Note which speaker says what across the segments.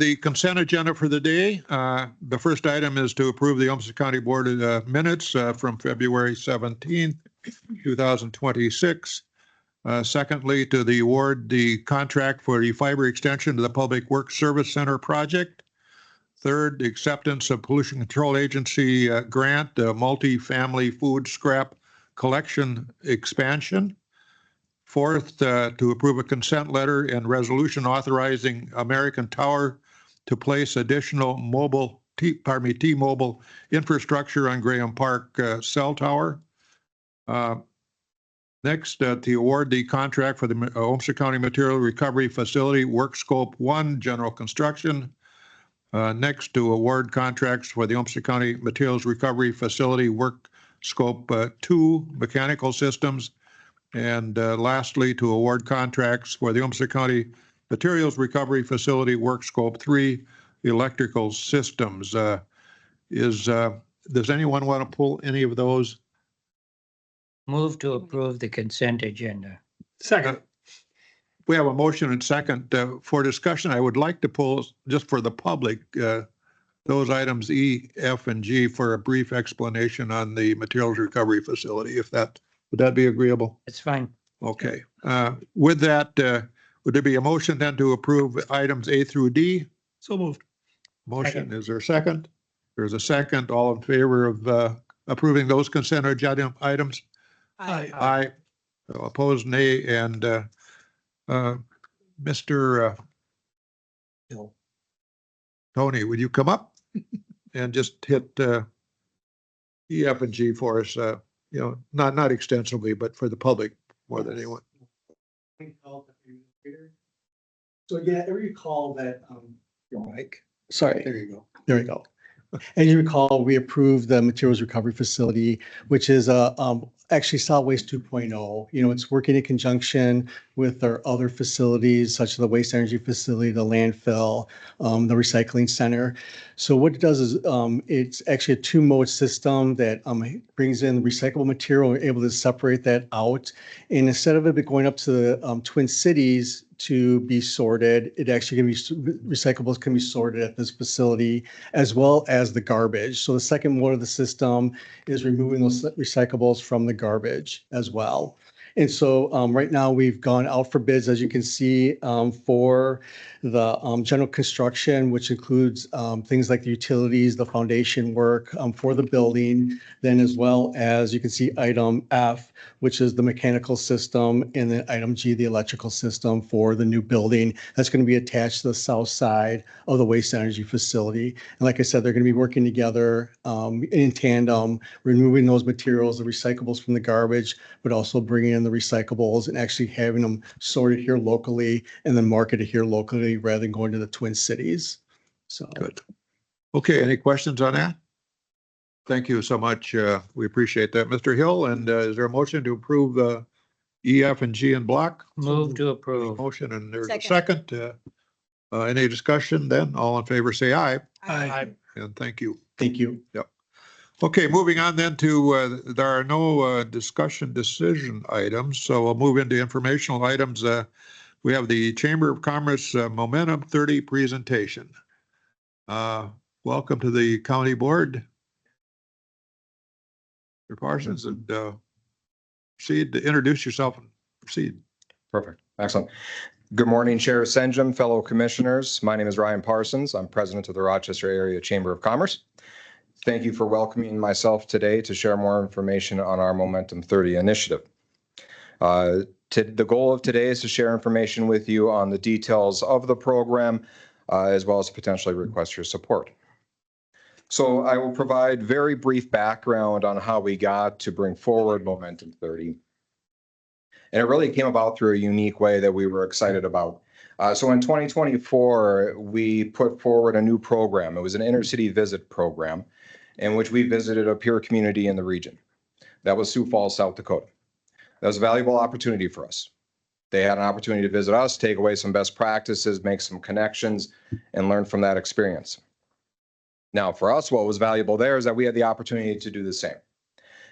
Speaker 1: the consent agenda for the day. The first item is to approve the Olmsted County Board minutes from February 17th, 2026. Secondly, to the award the contract for the fiber extension to the Public Works Service Center project. Third, the acceptance of Pollution Control Agency grant, multi-family food scrap collection expansion. Fourth, to approve a consent letter and resolution authorizing American Tower to place additional T-Mobile infrastructure on Graham Park cell tower. Next, to award the contract for the Olmsted County Material Recovery Facility Work Scope 1 General Construction. Next, to award contracts for the Olmsted County Materials Recovery Facility Work Scope 2 Mechanical Systems. And lastly, to award contracts for the Olmsted County Materials Recovery Facility Work Scope 3 Electrical Systems. Does anyone want to pull any of those?
Speaker 2: Move to approve the consent agenda.
Speaker 3: Second.
Speaker 1: We have a motion and second for discussion. I would like to pull, just for the public, those items E, F, and G for a brief explanation on the Materials Recovery Facility, if that, would that be agreeable?
Speaker 2: It's fine.
Speaker 1: Okay. With that, would there be a motion then to approve items A through D?
Speaker 3: So moved.
Speaker 1: Motion,
Speaker 2: Second.
Speaker 1: is there a second? There's a second. All in favor of approving those consent agenda items?
Speaker 3: Aye.
Speaker 1: Aye. Opposed, nay. And Mr. Tony, would you come up and just hit E, F, and G for us? Not extensively, but for the public more than anyone.
Speaker 4: So again, I recall that, Mike, sorry, there you go. There we go. As you recall, we approved the materials recovery facility, which is actually solid waste 2.0. It's working in conjunction with our other facilities, such as the waste energy facility, the landfill, the recycling center. So what it does is it's actually a two-mode system that brings in recyclable material. We're able to separate that out. And instead of it going up to the Twin Cities to be sorted, it actually can be recyclables can be sorted at this facility, as well as the garbage. So the second mode of the system is removing those recyclables from the garbage as well. And so right now we've gone out for bids, as you can see, for the general construction, which includes things like the utilities, the foundation work for the building, then as well as you can see item F, which is the mechanical system, and then item G, the electrical system for the new building that's going to be attached to the south side of the waste energy facility. And like I said, they're going to be working together in tandem, removing those materials, the recyclables from the garbage, but also bringing in the recyclables and actually having them sorted here locally and then marketed here locally rather than going to the Twin Cities. So
Speaker 1: good. Okay, any questions on that? Thank you so much. We appreciate that, Mr. Hill. And is there a motion to approve E, F, and G in block?
Speaker 2: Move to approve.
Speaker 1: Motion, and there's a second. Any discussion then? All in favor, say aye.
Speaker 3: Aye.
Speaker 1: And thank you.
Speaker 4: thank you.
Speaker 1: Yep. Okay, moving on then to, there are no discussion decision items, so we'll move into informational items. We have the Chamber of Commerce Momentum 30 presentation. Welcome to the County Board. Mr. Parsons, and proceed to introduce yourself and proceed.
Speaker 5: Perfect. Excellent. Good morning, Chair Senjum, fellow commissioners. My name is Ryan Parsons. I'm president of the Rochester Area Chamber of Commerce. Thank you for welcoming myself today to share more information on our Momentum 30 initiative. The goal of today is to share information with you on the details of the program, as well as potentially request your support. So I will provide very brief background on how we got to bring forward Momentum 30. And it really came about through a unique way that we were excited about. So in 2024, we put forward a new program. It was an intercity visit program in which we visited a peer community in the region. That was Sioux Falls, South Dakota. That was a valuable opportunity for us. They had an opportunity to visit us, take away some best practices, make some connections, and learn from that experience. Now, for us, what was valuable there is that we had the opportunity to do the same.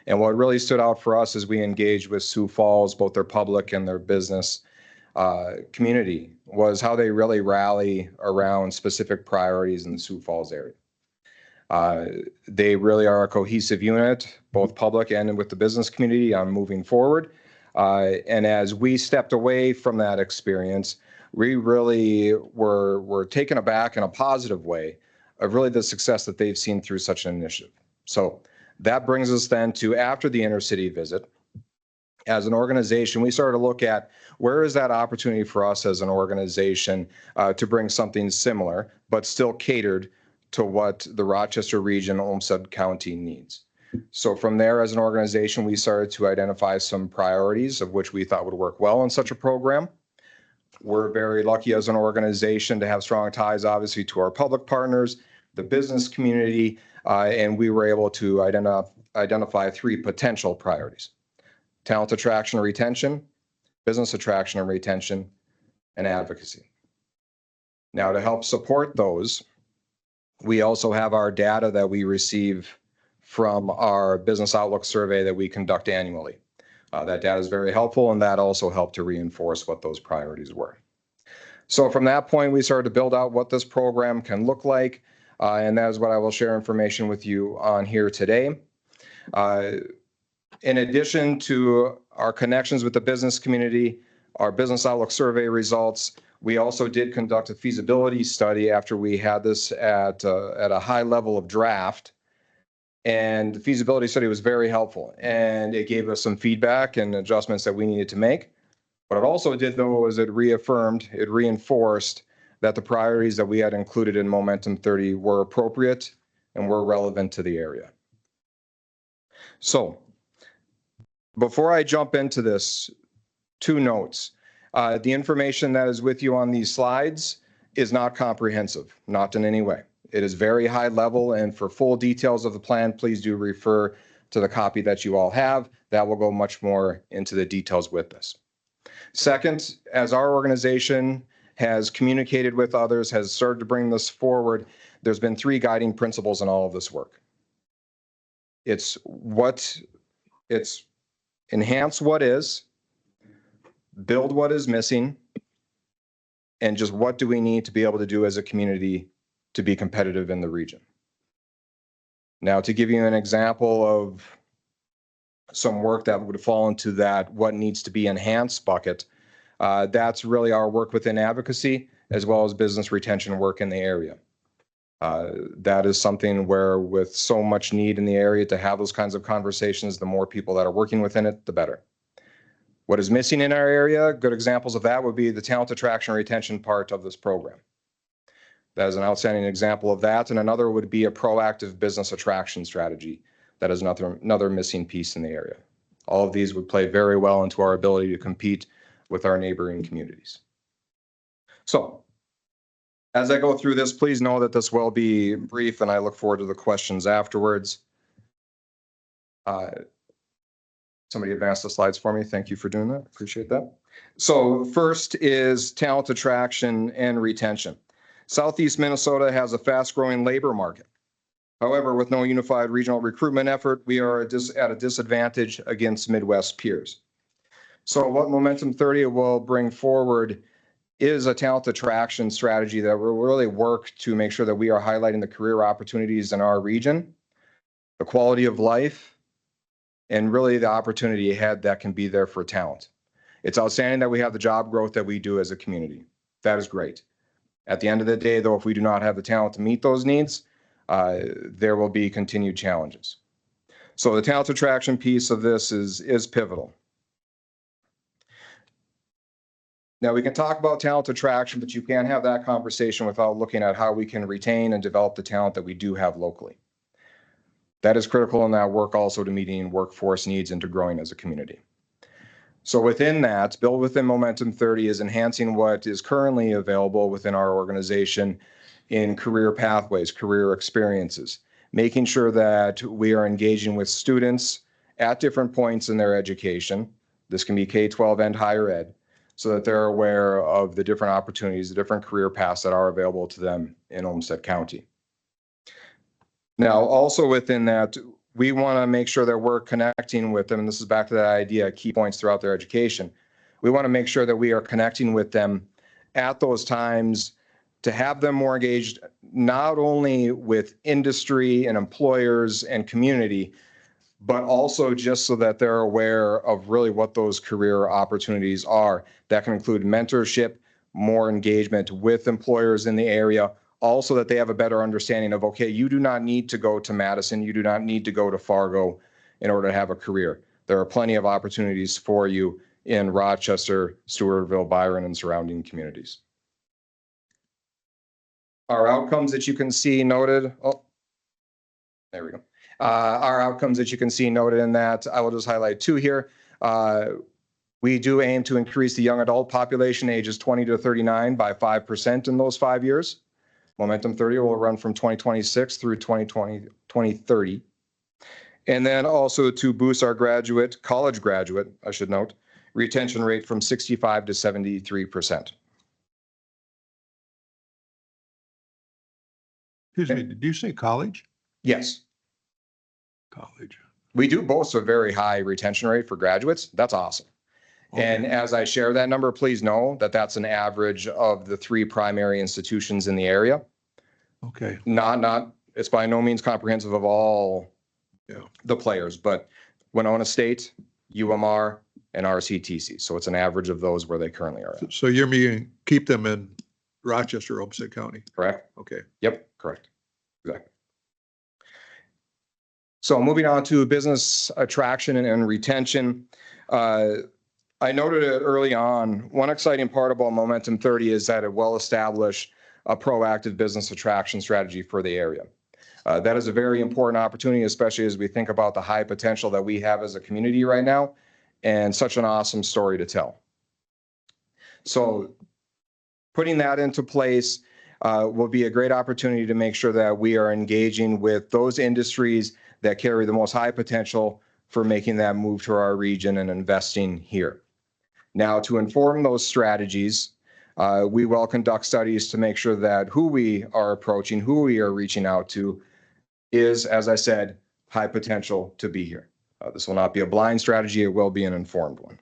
Speaker 5: And what really stood out for us as we engaged with Sioux Falls, both their public and their business community was how they really rally around specific priorities in the Sioux Falls area. They really are a cohesive unit, both public and with the business community on moving forward. And as we stepped away from that experience, we really were taken aback in a positive way of really the success that they've seen through such an initiative. So that brings us then to after the intercity visit. As an organization, we started to look at where is that opportunity for us as an organization to bring something similar, but still catered to what the Rochester region, Olmsted County needs. So from there, as an organization, we started to identify some priorities of which we thought would work well in such a program. We're very lucky as an organization to have strong ties, obviously, to our public partners, the business community, and we were able to identify 3 potential priorities: talent attraction and retention, business attraction and retention, and advocacy. Now, to help support those, we also have our data that we receive from our business outlook survey that we conduct annually. That data is very helpful, and that also helped to reinforce what those priorities were. So from that point, we started to build out what this program can look like, and that is what I will share information with you on here today. In addition to our connections with the business community, our business outlook survey results, we also did conduct a feasibility study after we had this at a high level of draft. And the feasibility study was very helpful, and it gave us some feedback and adjustments that we needed to make. What it also did, though, was it reinforced that the priorities that we had included in Momentum 30 were appropriate and were relevant to the area. So before I jump into this, 2 notes. The information that is with you on these slides is not comprehensive, not in any way. It is very high level, and for full details of the plan, please do refer to the copy that you all have. That will go much more into the details with this. Second, as our organization has communicated with others, has started to bring this forward, there's been 3 guiding principles in all of this work. It's enhance what is, build what is missing, and just what do we need to be able to do as a community to be competitive in the region. Now, to give you an example of some work that would fall into that what needs to be enhanced bucket, that's really our work within advocacy as well as business retention work in the area. That is something where, with so much need in the area to have those kinds of conversations, the more people that are working within it, the better. What is missing in our area, good examples of that would be the talent attraction and retention part of this program. That is an outstanding example of that. And another would be a proactive business attraction strategy. That is another missing piece in the area. All of these would play very well into our ability to compete with our neighboring communities. So, as I go through this, please know that this will be brief, and I look forward to the questions afterwards. Somebody advanced the slides for me. Thank you for doing that. Appreciate that. So first is talent attraction and retention. Southeast Minnesota has a fast-growing labor market. However, with no unified regional recruitment effort, we are at a disadvantage against Midwest peers. So what Momentum 30 will bring forward is a talent attraction strategy that will really work to make sure that we are highlighting the career opportunities in our region, the quality of life, and really the opportunity ahead that can be there for talent. It's outstanding that we have the job growth that we do as a community. That is great. At the end of the day, though, if we do not have the talent to meet those needs, there will be continued challenges. So the talent attraction piece of this is pivotal. Now, we can talk about talent attraction, but you can't have that conversation without looking at how we can retain and develop the talent that we do have locally. That is critical in that work also to meeting workforce needs and to growing as a community. So within that, build within Momentum 30 is enhancing what is currently available within our organization in career pathways, career experiences, making sure that we are engaging with students at different points in their education. This can be K-12 and higher ed, so that they're aware of the different opportunities, the different career paths that are available to them in Olmsted County. Now, also within that, we want to make sure that we're connecting with them, and this is back to that idea, key points throughout their education. We want to make sure that we are connecting with them at those times to have them more engaged, not only with industry and employers and community, but also just so that they're aware of really what those career opportunities are. That can include mentorship, more engagement with employers in the area, also that they have a better understanding of, okay, you do not need to go to Madison, you do not need to go to Fargo in order to have a career. There are plenty of opportunities for you in Rochester, Stewartville, Byron, and surrounding communities. Our outcomes that you can see noted, oh, there we go. Our outcomes that you can see noted in that, I will just highlight two here. We do aim to increase the young adult population ages 20 to 39 by 5% in those 5 years. Momentum 30 will run from 2026 through 2030. And then also to boost our college graduate, I should note, retention rate from 65 to 73%.
Speaker 1: Excuse me, did you say college?
Speaker 5: Yes,
Speaker 1: College.
Speaker 5: we do boast a very high retention rate for graduates. That's awesome. And
Speaker 1: Okay.
Speaker 5: as I share that number, please know that that's an average of the 3 primary institutions in the area.
Speaker 1: Okay.
Speaker 5: It's by no means comprehensive of all
Speaker 1: Yeah.
Speaker 5: the players, but Winona State, UMR, and RCTC. So it's an average of those where they currently are at,
Speaker 1: So you're meaning keep them in Rochester, Olmsted County.
Speaker 5: correct?
Speaker 1: Okay.
Speaker 5: Yep, correct. Exactly. So moving on to business attraction and retention. I noted it early on. One exciting part about Momentum 30 is that it will establish a proactive business attraction strategy for the area. That is a very important opportunity, especially as we think about the high potential that we have as a community right now, and such an awesome story to tell. So putting that into place will be a great opportunity to make sure that we are engaging with those industries that carry the most high potential for making that move to our region and investing here. Now, to inform those strategies, we will conduct studies to make sure that who we are approaching, who we are reaching out to is, as I said, high potential to be here. This will not be a blind strategy, it will be an informed one.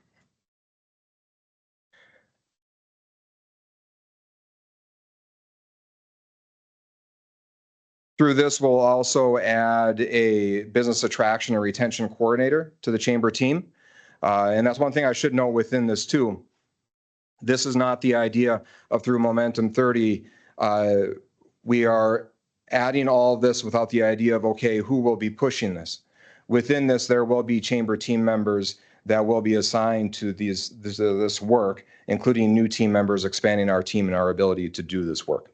Speaker 5: Through this, we'll also add a business attraction and retention coordinator to the chamber team. And that's one thing I should note within this too. This is not the idea of through Momentum 30. We are adding all of this without the idea of, okay, who will be pushing this? Within this, there will be chamber team members that will be assigned to this work, including new team members expanding our team and our ability to do this work.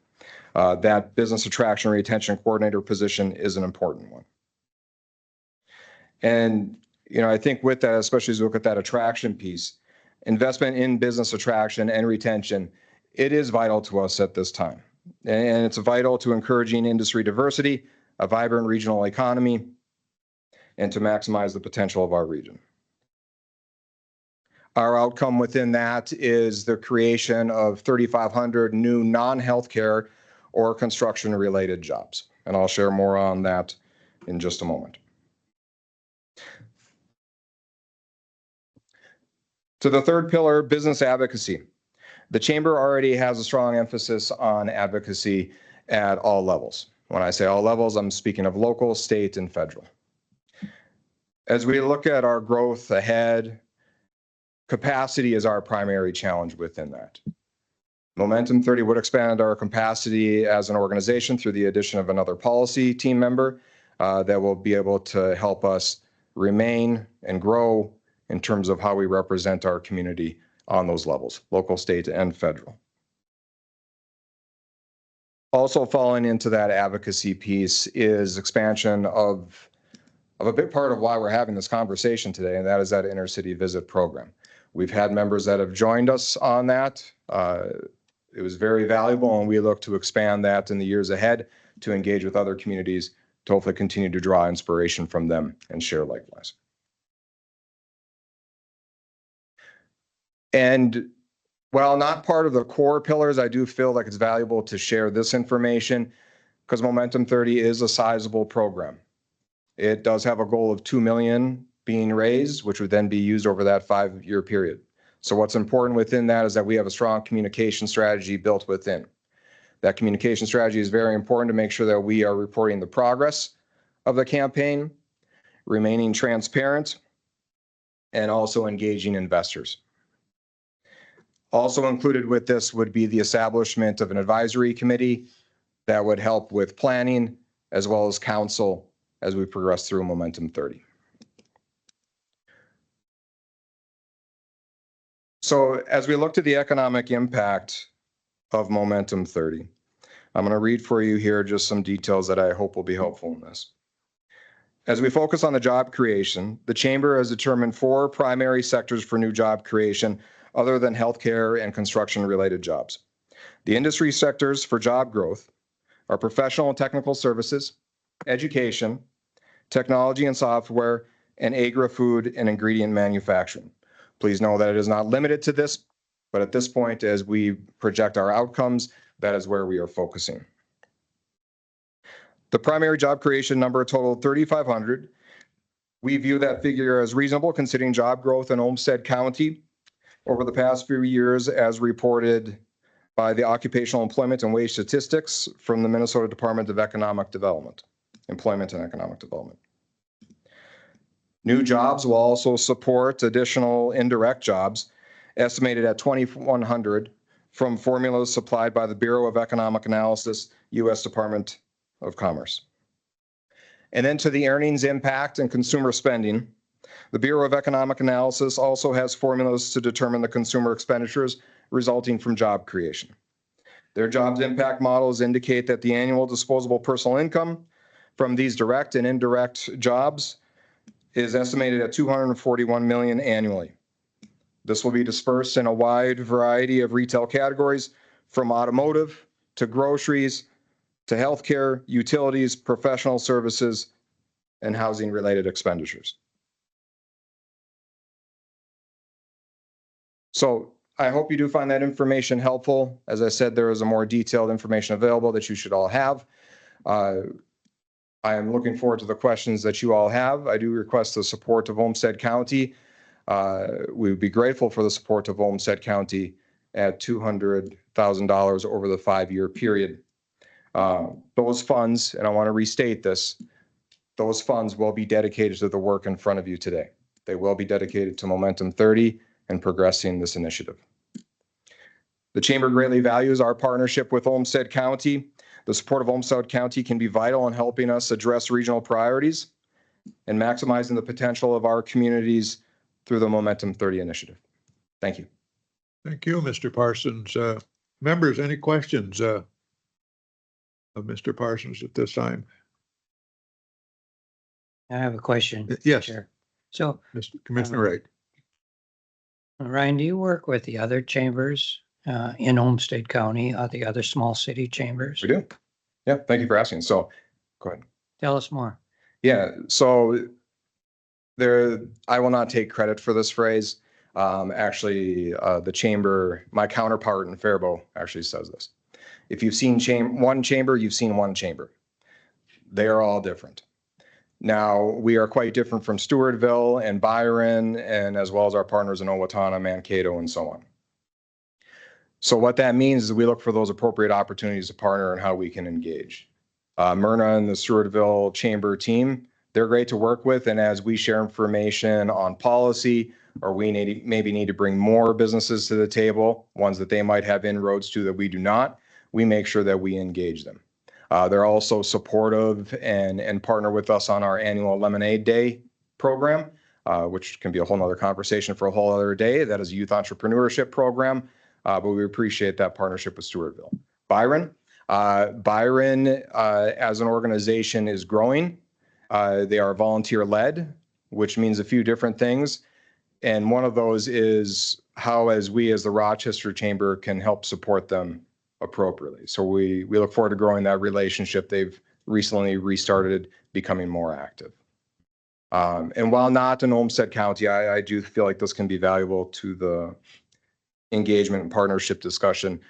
Speaker 5: That business attraction and retention coordinator position is an important one. And, I think with that, especially as we look at that attraction piece, investment in business attraction and retention, it is vital to us at this time. And it's vital to encouraging industry diversity, a vibrant regional economy, and to maximize the potential of our region. Our outcome within that is the creation of 3,500 new non-healthcare or construction-related jobs. And I'll share more on that in just a moment. To the third pillar, business advocacy. The chamber already has a strong emphasis on advocacy at all levels. When I say all levels, I'm speaking of local, state, and federal. As we look at our growth ahead, capacity is our primary challenge within that. Momentum 30 would expand our capacity as an organization through the addition of another policy team member that will be able to help us remain and grow in terms of how we represent our community on those levels, local, state, and federal. Also falling into that advocacy piece is expansion of a big part of why we're having this conversation today, and that is that intercity visit program. We've had members that have joined us on that. It was very valuable, and we look to expand that in the years ahead to engage with other communities to hopefully continue to draw inspiration from them and share likewise. And while not part of the core pillars, I do feel like it's valuable to share this information because Momentum 30 is a sizable program. It does have a goal of $2 million being raised, which would then be used over that 5-year period. So what's important within that is that we have a strong communication strategy built within. That communication strategy is very important to make sure that we are reporting the progress of the campaign, remaining transparent, and also engaging investors. Also included with this would be the establishment of an advisory committee that would help with planning as well as counsel as we progress through Momentum 30. So as we look to the economic impact of Momentum 30, I'm going to read for you here just some details that I hope will be helpful in this. As we focus on the job creation, the Chamber has determined 4 primary sectors for new job creation other than healthcare and construction-related jobs. The industry sectors for job growth are professional and technical services, education, technology and software, and agri-food and ingredient manufacturing. Please know that it is not limited to this, but at this point, as we project our outcomes, that is where we are focusing. The primary job creation number totaled 3,500. We view that figure as reasonable considering job growth in Olmsted County over the past few years as reported by the Occupational Employment and Wage Statistics from the Minnesota Department of Economic Development, Employment and Economic Development. New jobs will also support additional indirect jobs estimated at 2,100 from formulas supplied by the Bureau of Economic Analysis, U.S. Department of Commerce. And then to the earnings impact and consumer spending, the Bureau of Economic Analysis also has formulas to determine the consumer expenditures resulting from job creation. Their jobs impact models indicate that the annual disposable personal income from these direct and indirect jobs is estimated at $241 million annually. This will be dispersed in a wide variety of retail categories from automotive to groceries to healthcare, utilities, professional services, and housing-related expenditures. So I hope you do find that information helpful. As I said, there is a more detailed information available that you should all have. I am looking forward to the questions that you all have. I do request the support of Olmsted County. We would be grateful for the support of Olmsted County at $200,000 over the 5-year period. Those funds, and I want to restate this, those funds will be dedicated to the work in front of you today. They will be dedicated to Momentum 30 and progressing this initiative. The Chamber greatly values our partnership with Olmsted County. The support of Olmsted County can be vital in helping us address regional priorities and maximizing the potential of our communities through the Momentum 30 initiative. Thank you.
Speaker 1: Thank you, Mr. Parsons. Members, any questions of Mr. Parsons at this time?
Speaker 2: I have a question.
Speaker 1: Yes.
Speaker 2: Chair. So,
Speaker 1: Mr. Commissioner Wright.
Speaker 2: Ryan, do you work with the other chambers in Olmsted County, the other small city chambers?
Speaker 5: We do. Yeah, thank you for asking. So go ahead.
Speaker 2: Tell us more.
Speaker 5: Yeah, so I will not take credit for this phrase. Actually, the chamber, my counterpart in Faribault actually says this. If you've seen one chamber, you've seen one chamber. They are all different. Now, we are quite different from Stewartville and Byron, and as well as our partners in Owatonna, Mankato, and so on. So what that means is we look for those appropriate opportunities to partner and how we can engage. Myrna and the Stewartville Chamber team, they're great to work with, and as we share information on policy, or we maybe need to bring more businesses to the table, ones that they might have inroads to that we do not, we make sure that we engage them. They're also supportive and partner with us on our annual Lemonade Day program, which can be a whole nother conversation for a whole other day. That is a youth entrepreneurship program, but we appreciate that partnership with Stewartville. Byron as an organization is growing. They are volunteer-led, which means a few different things. And one of those is how, as we as the Rochester Chamber, can help support them appropriately. So we look forward to growing that relationship. They've recently restarted becoming more active. And while not in Olmsted County, I do feel like this can be valuable to the engagement and partnership discussion.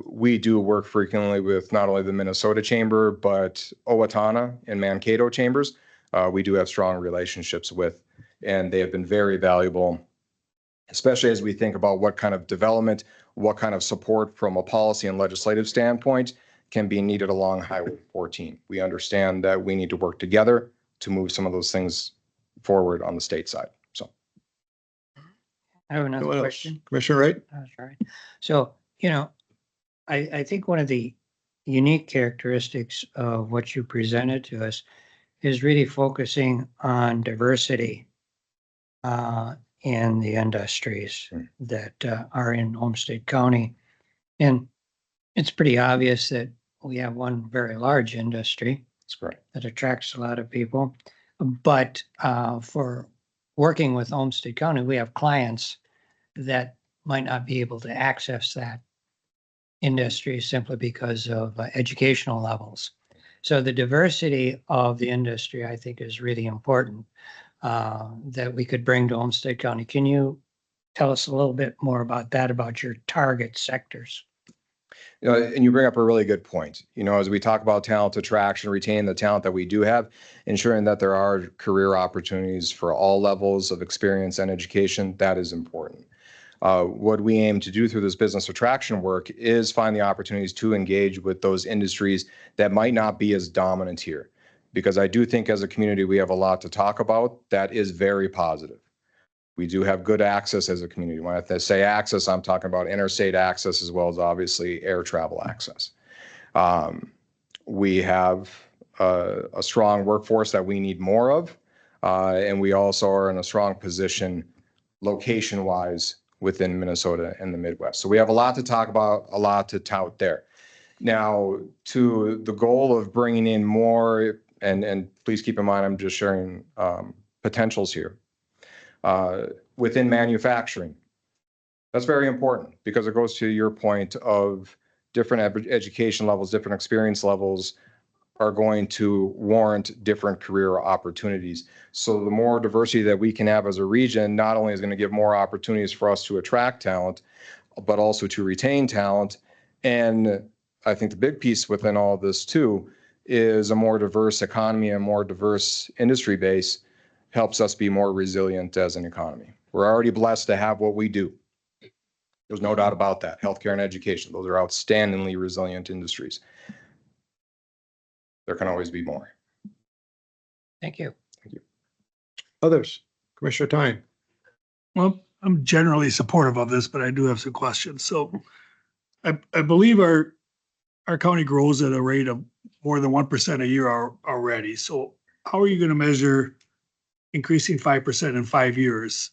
Speaker 5: We do work frequently with not only the Minnesota Chamber, but Owatonna and Mankato chambers. We do have strong relationships with, and they have been very valuable especially as we think about what kind of development, what kind of support from a policy and legislative standpoint can be needed along Highway 14. We understand that we need to work together to move some of those things forward on the state side. So,
Speaker 2: I have another
Speaker 1: What else?
Speaker 2: question.
Speaker 1: Commissioner Wright?
Speaker 2: That's right. So, I think one of the unique characteristics of what you presented to us is really focusing on diversity in the industries that are in Olmsted County. And it's pretty obvious that we have one very large industry
Speaker 5: that's correct.
Speaker 2: that attracts a lot of people. But for working with Olmsted County, we have clients that might not be able to access that industry simply because of educational levels. So the diversity of the industry, I think, is really important that we could bring to Olmsted County. Can you tell us a little bit more about that, about your target sectors?
Speaker 5: And you bring up a really good point. As we talk about talent attraction, retaining the talent that we do have, ensuring that there are career opportunities for all levels of experience and education, that is important. What we aim to do through this business attraction work is find the opportunities to engage with those industries that might not be as dominant here. Because I do think as a community, we have a lot to talk about that is very positive. We do have good access as a community. When I say access, I'm talking about interstate access as well as obviously air travel access. We have a strong workforce that we need more of, and we also are in a strong position location-wise within Minnesota and the Midwest. So we have a lot to talk about, a lot to tout there. Now, to the goal of bringing in more, and please keep in mind, I'm just sharing potentials here. Within manufacturing. That's very important because it goes to your point of different education levels, different experience levels are going to warrant different career opportunities. So the more diversity that we can have as a region, not only is going to give more opportunities for us to attract talent, but also to retain talent. And I think the big piece within all of this too is a more diverse economy and more diverse industry base helps us be more resilient as an economy. We're already blessed to have what we do. There's no doubt about that. Healthcare and education, those are outstandingly resilient industries. There can always be more.
Speaker 2: Thank you.
Speaker 5: Thank you.
Speaker 1: Others? Commissioner Tyne?
Speaker 3: Well, I'm generally supportive of this, but I do have some questions. So I believe our county grows at a rate of more than 1% a year already. So how are you going to measure increasing 5% in 5 years?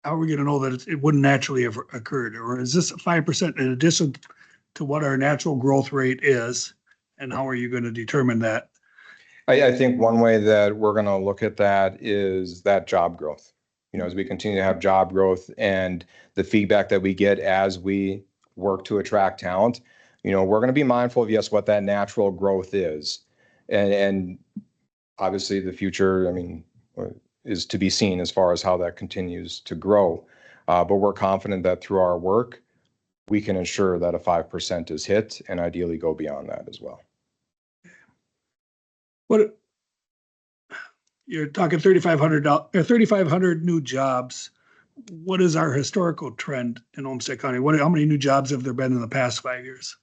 Speaker 3: How are we going to know that it wouldn't naturally have occurred? Or is this 5% in addition to what our natural growth rate is? And how are you going to determine that?
Speaker 5: I think one way that we're going to look at that is that job growth. As we continue to have job growth and the feedback that we get as we work to attract talent, we're going to be mindful of, yes, what that natural growth is. And obviously the future, is to be seen as far as how that continues to grow. But we're confident that through our work, we can ensure that a 5% is hit and ideally go beyond that as well.
Speaker 3: What you're talking 3,500 new jobs. What is our historical trend in Olmsted County? How many new jobs have there been in the past 5 years?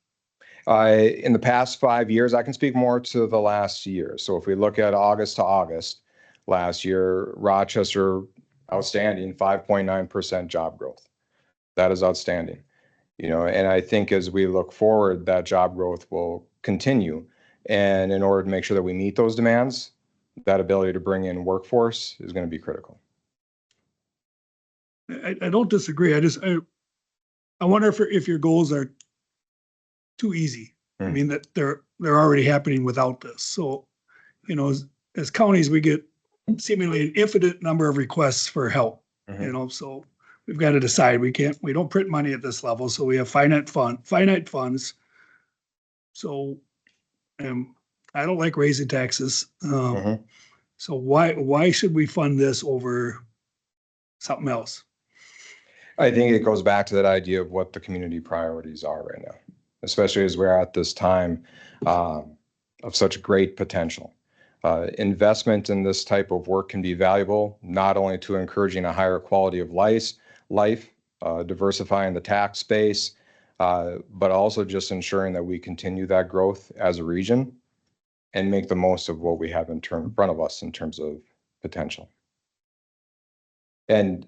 Speaker 5: In the past 5 years, I can speak more to the last year. So if we look at August to August last year, Rochester, outstanding 5.9% job growth. That is outstanding. And I think as we look forward, that job growth will continue. And in order to make sure that we meet those demands, that ability to bring in workforce is going to be critical.
Speaker 3: I don't disagree. I wonder if your goals are too easy. I mean, that they're already happening without this. So, as counties, we get seemingly an infinite number of requests for help. So we've got to decide. We don't print money at this level, so we have finite funds. So, I don't like raising taxes. So why should we fund this over something else?
Speaker 5: I think it goes back to that idea of what the community priorities are right now, especially as we're at this time of such great potential. Investment in this type of work can be valuable, not only to encouraging a higher quality of life, life, diversifying the tax base, but also just ensuring that we continue that growth as a region and make the most of what we have in front of us in terms of potential. And,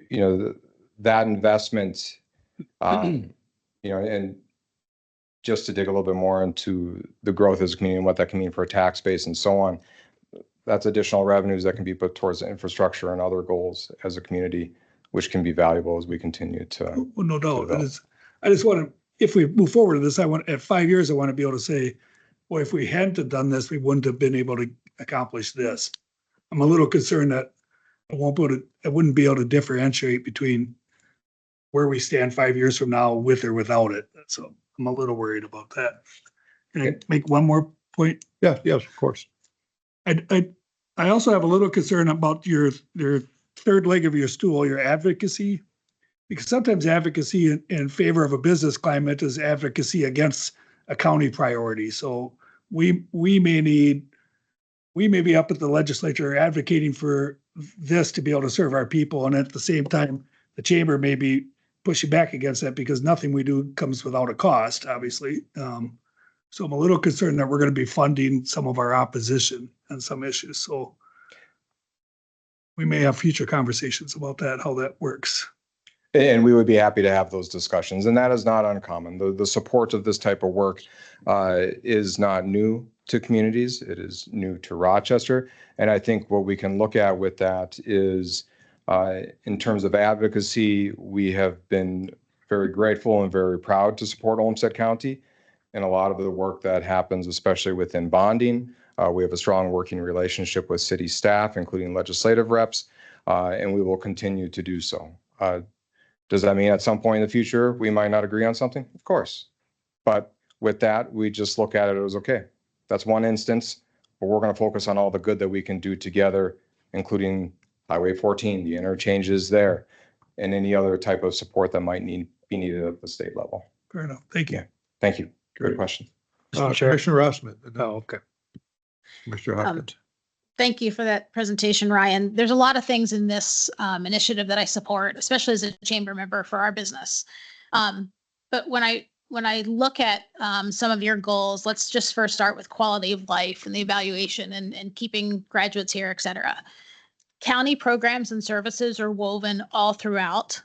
Speaker 5: you know, that investment, you know, and just to dig a little bit more into the growth as a community and what that can mean for a tax base and so on, that's additional revenues that can be put towards infrastructure and other goals as a community, which can be valuable as we continue to.
Speaker 3: Well, no doubt.
Speaker 5: develop.
Speaker 3: I just want to, if we move forward to this, at 5 years, I want to be able to say, well, if we hadn't have done this, we wouldn't have been able to accomplish this. I'm a little concerned that I wouldn't be able to differentiate between where we stand 5 years from now with or without it. So I'm a little worried about that. Can I make one more point?
Speaker 1: Yeah, yes, of course.
Speaker 3: I also have a little concern about your third leg of your stool, your advocacy. Because sometimes advocacy in favor of a business climate is advocacy against a county priority. So we may be up at the legislature advocating for this to be able to serve our people. And at the same time, the chamber may be pushing back against that because nothing we do comes without a cost, obviously. So I'm a little concerned that we're going to be funding some of our opposition on some issues. So we may have future conversations about that, how that works.
Speaker 5: And we would be happy to have those discussions, and that is not uncommon. The support of this type of work is not new to communities. It is new to Rochester. And I think what we can look at with that is in terms of advocacy, we have been very grateful and very proud to support Olmsted County and a lot of the work that happens, especially within bonding. We have a strong working relationship with city staff, including legislative reps, and we will continue to do so. Does that mean at some point in the future, we might not agree on something? Of course. But with that, we just look at it as, okay, that's one instance, but we're going to focus on all the good that we can do together, including Highway 14, the interchanges there, and any other type of support that might be needed at the state level.
Speaker 3: Fair enough. Thank you.
Speaker 5: Yeah. Thank you. Good
Speaker 1: Great.
Speaker 5: question.
Speaker 1: Commissioner Rossman.
Speaker 2: Oh, okay.
Speaker 1: Mr. Hopkins.
Speaker 6: Thank you for that presentation, Ryan. There's a lot of things in this initiative that I support, especially as a chamber member for our business. But when I look at some of your goals, let's just first start with quality of life and the evaluation and keeping graduates here, et cetera. County programs and services are woven all throughout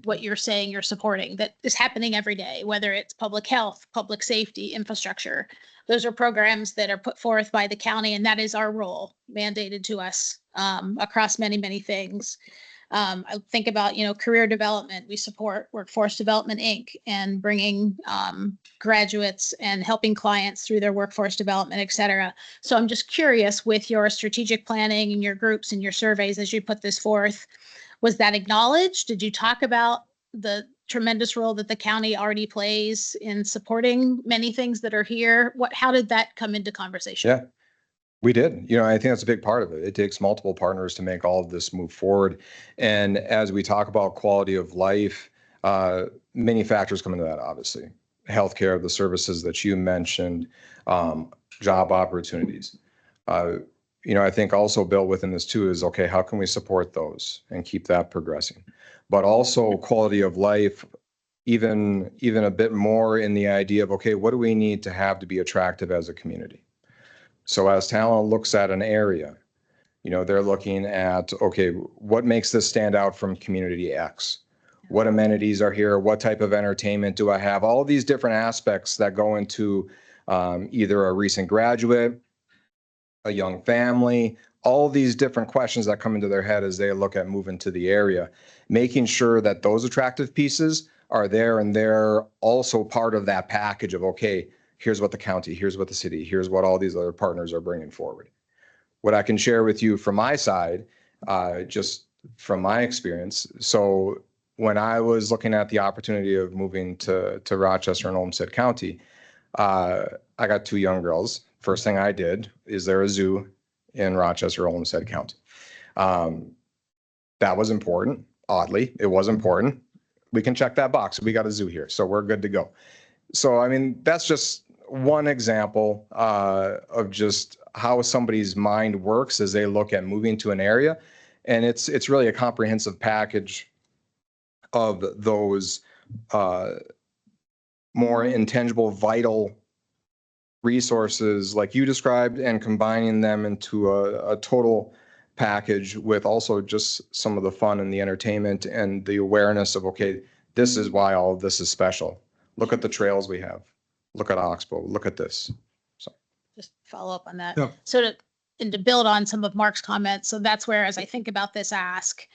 Speaker 6: what you're saying you're supporting. That is happening every day, whether it's public health, public safety, infrastructure. Those are programs that are put forth by the county, and that is our role mandated to us across many, many things. I think about, career development. We support Workforce Development, Inc. and bringing graduates and helping clients through their workforce development, et cetera. So I'm just curious, with your strategic planning and your groups and your surveys as you put this forth, was that acknowledged? Did you talk about the tremendous role that the county already plays in supporting many things that are here? How did that come into conversation?
Speaker 5: Yeah, we did. I think that's a big part of it. It takes multiple partners to make all of this move forward. And as we talk about quality of life, many factors come into that, obviously. Healthcare, the services that you mentioned, job opportunities. I think also built within this too is, okay, how can we support those and keep that progressing? But also quality of life, even a bit more in the idea of, okay, what do we need to have to be attractive as a community? So as talent looks at an area, they're looking at, okay, what makes this stand out from community X? What amenities are here? What type of entertainment do I have? All these different aspects that go into either a recent graduate, a young family, all these different questions that come into their head as they look at moving to the area, making sure that those attractive pieces are there and they're also part of that package of, okay, here's what the county, here's what the city, here's what all these other partners are bringing forward. What I can share with you from my side, just from my experience. So when I was looking at the opportunity of moving to Rochester and Olmsted County, I got two young girls. First thing I did, is there a zoo in Rochester, Olmsted County? That was important. Oddly, it was important. We can check that box. We got a zoo here, so we're good to go. So, I mean, that's just one example of just how somebody's mind works as they look at moving to an area. And it's really a comprehensive package of those more intangible, vital resources like you described and combining them into a total package with also just some of the fun and the entertainment and the awareness of, okay, this is why all of this is special. Look at the trails we have. Look at Oxbow. Look at this. So
Speaker 6: Just follow up on that.
Speaker 1: Yeah.
Speaker 6: So to build on some of Mark's comments, so that's where, as I think about this ask,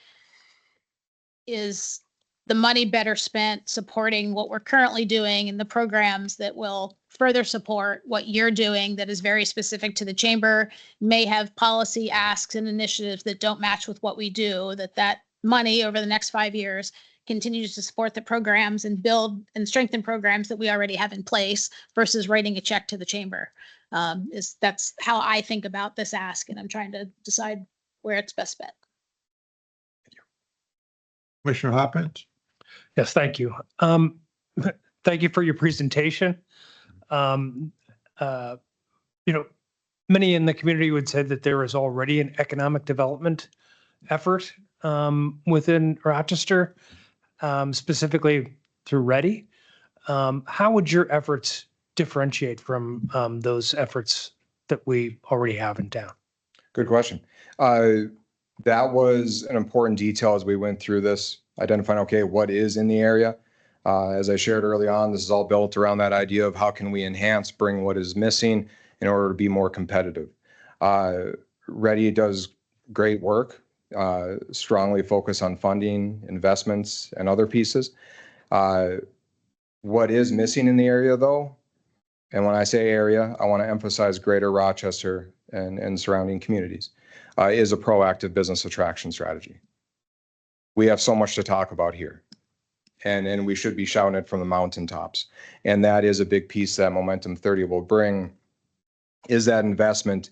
Speaker 6: is the money better spent supporting what we're currently doing and the programs that will further support what you're doing that is very specific to the chamber, may have policy asks and initiatives that don't match with what we do, that money over the next 5 years continues to support the programs and build and strengthen programs that we already have in place versus writing a check to the chamber. That's how I think about this ask, and I'm trying to decide where it's best spent.
Speaker 1: Commissioner Hopkins?
Speaker 7: Yes, thank you. Thank you for your presentation. You know, many in the community would say that there is already an economic development effort within Rochester, specifically through Ready. How would your efforts differentiate from those efforts that we already have in town?
Speaker 5: good question. That was an important detail as we went through this, identifying, okay, what is in the area. As I shared early on, this is all built around that idea of how can we enhance, bring what is missing in order to be more competitive. Ready does great work, strongly focus on funding, investments, and other pieces. What is missing in the area, though, and when I say area, I want to emphasize greater Rochester and surrounding communities, is a proactive business attraction strategy. We have so much to talk about here, and we should be shouting it from the mountaintops. And that is a big piece that Momentum 30 will bring, is that investment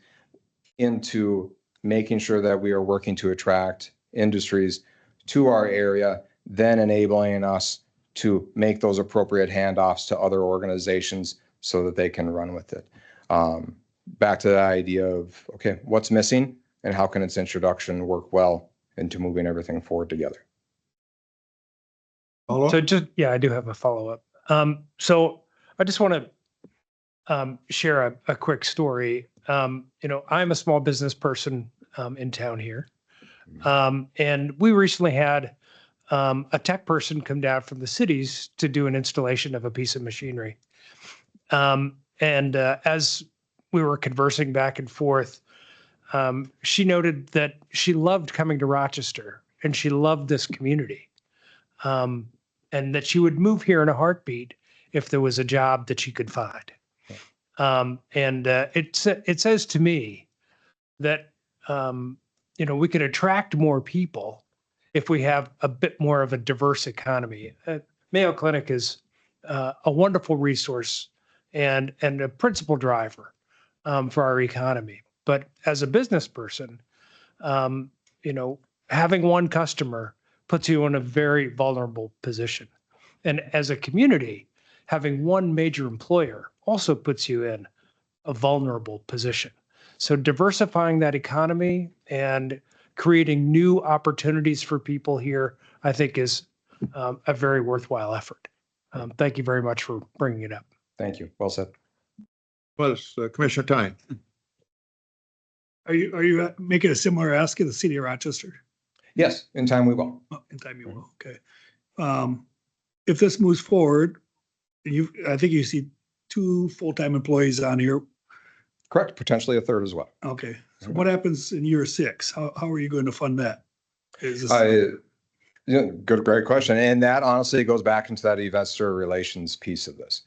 Speaker 5: into making sure that we are working to attract industries to our area, then enabling us to make those appropriate handoffs to other organizations so that they can run with it. Back to the idea of, okay, what's missing and how can its introduction work well into moving everything forward together?
Speaker 7: So yeah, I do have a follow-up. So I just want to share a quick story. You know, I'm a small business person in town here. And we recently had a tech person come down from the cities to do an installation of a piece of machinery. As we were conversing back and forth, she noted that she loved coming to Rochester and she loved this community. And that she would move here in a heartbeat if there was a job that she could find. It says to me that, you know, we could attract more people if we have a bit more of a diverse economy. Mayo Clinic is a wonderful resource and a principal driver for our economy. But as a business person, you know, having one customer puts you in a very vulnerable position. And as a community, having one major employer also puts you in a vulnerable position. So diversifying that economy and creating new opportunities for people here, I think is a very worthwhile effort. Thank you very much for bringing it up.
Speaker 5: Thank you. Well said.
Speaker 1: Was Commissioner Tyne?
Speaker 3: Are you making a similar ask in the city of Rochester?
Speaker 5: Yes, in time we will.
Speaker 3: Oh, in time you will, okay. If this moves forward, I think you see 2 full-time employees on here.
Speaker 5: Correct. Potentially a third as well.
Speaker 3: Okay, so what happens in year 6? How are you going to fund that? Is this,
Speaker 5: Great question. And that honestly goes back into that investor relations piece of this.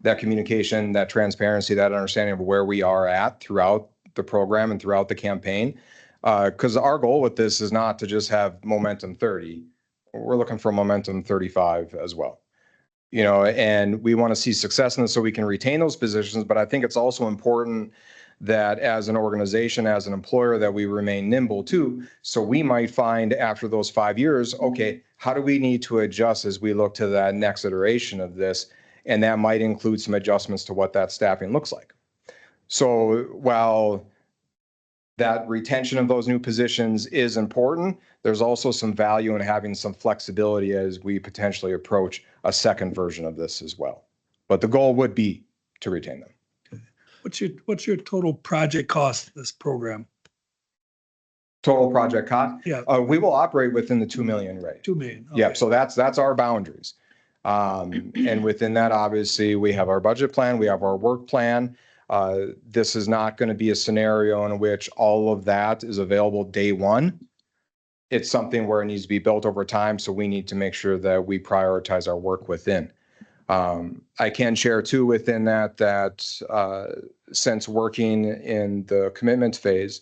Speaker 5: That communication, that transparency, that understanding of where we are at throughout the program and throughout the campaign. Because our goal with this is not to just have Momentum 30. We're looking for Momentum 35 as well. You know, and we want to see success in this so we can retain those positions. But I think it's also important that as an organization, as an employer, that we remain nimble too. So we might find after those 5 years, okay, how do we need to adjust as we look to that next iteration of this? And that might include some adjustments to what that staffing looks like. So while that retention of those new positions is important. There's also some value in having some flexibility as we potentially approach a second version of this as well. But the goal would be to retain them.
Speaker 3: What's your total project cost of this program?
Speaker 5: Total project cost?
Speaker 3: Yeah.
Speaker 5: We will operate within the 2 million rate.
Speaker 3: 2 million.
Speaker 5: Yeah,
Speaker 3: okay.
Speaker 5: so that's our boundaries. And within that, obviously, we have our budget plan, we have our work plan. This is not going to be a scenario in which all of that is available day one. It's something where it needs to be built over time, so we need to make sure that we prioritize our work within. I can share too within that since working in the commitment phase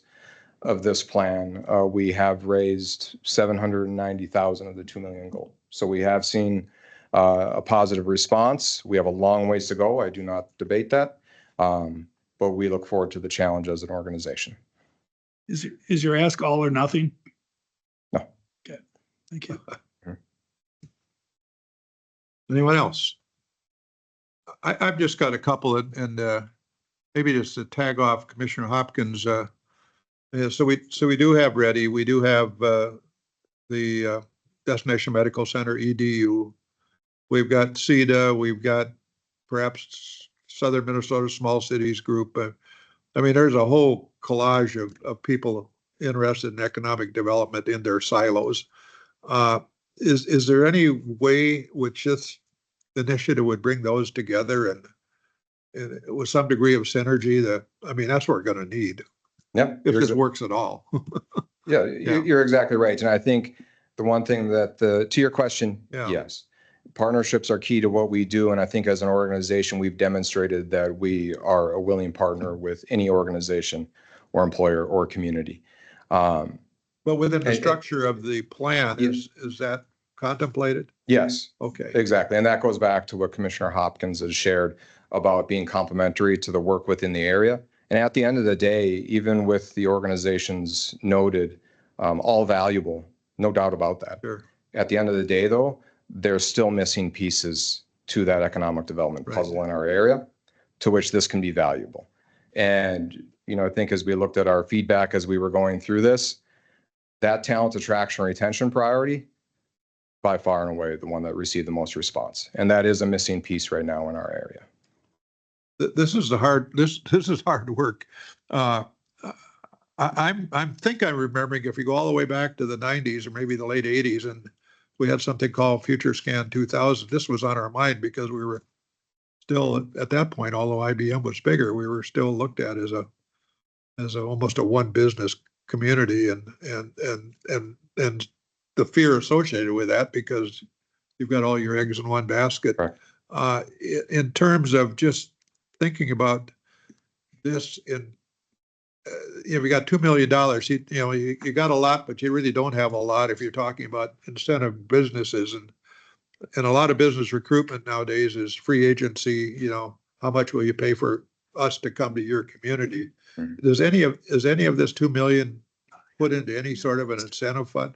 Speaker 5: of this plan, we have raised 790,000 of the 2 million goal. So we have seen a positive response. We have a long ways to go. I do not debate that. But we look forward to the challenge as an organization.
Speaker 3: Is your ask all or nothing?
Speaker 5: No.
Speaker 3: Okay, thank you.
Speaker 1: Anyone else? I've just got a couple and maybe just to tag off Commissioner Hopkins. Yeah, so we do have ready. We do have the Destination Medical Center EDU. We've got CEDA. We've got perhaps Southern Minnesota Small Cities Group. I mean, there's a whole collage of people interested in economic development in their silos. Is there any way which this initiative would bring those together and with some degree of synergy? That, I mean, that's what we're going to need.
Speaker 5: Yeah,
Speaker 1: If this works at all.
Speaker 5: Yeah, you're exactly right. And I think the one thing that to your question, yes, partnerships are key to what we do. And I think as an organization, we've demonstrated that we are a willing partner with any organization or employer or community.
Speaker 1: But within the structure of the plan, is that contemplated?
Speaker 5: Yes.
Speaker 1: Okay.
Speaker 5: Exactly. And that goes back to what Commissioner Hopkins has shared about being complementary to the work within the area. And at the end of the day, even with the organizations noted, all valuable, no doubt about that.
Speaker 1: Sure.
Speaker 5: At the end of the day, though, there's still missing pieces to that economic development puzzle in our area, to which this can be valuable. And, you know, I think as we looked at our feedback as we were going through this, that talent attraction and retention priority, by far and away, the one that received the most response. And that is a missing piece right now in our area.
Speaker 1: This is this is hard work. I'm remembering if you go all the way back to the 90s or maybe the late 80s, and we had something called Future Scan 2000. This was on our mind because we were still at that point, although IBM was bigger, we were still looked at as almost a one business community, and the fear associated with that because you've got all your eggs in one basket.
Speaker 5: Right.
Speaker 1: In terms of just thinking about this we got $2 million, you got a lot, but you really don't have a lot if you're talking about incentive businesses, and a lot of business recruitment nowadays is free agency. How much will you pay for us to come to your community? Mm-hmm. Is any of this 2 million put into any sort of an incentive fund?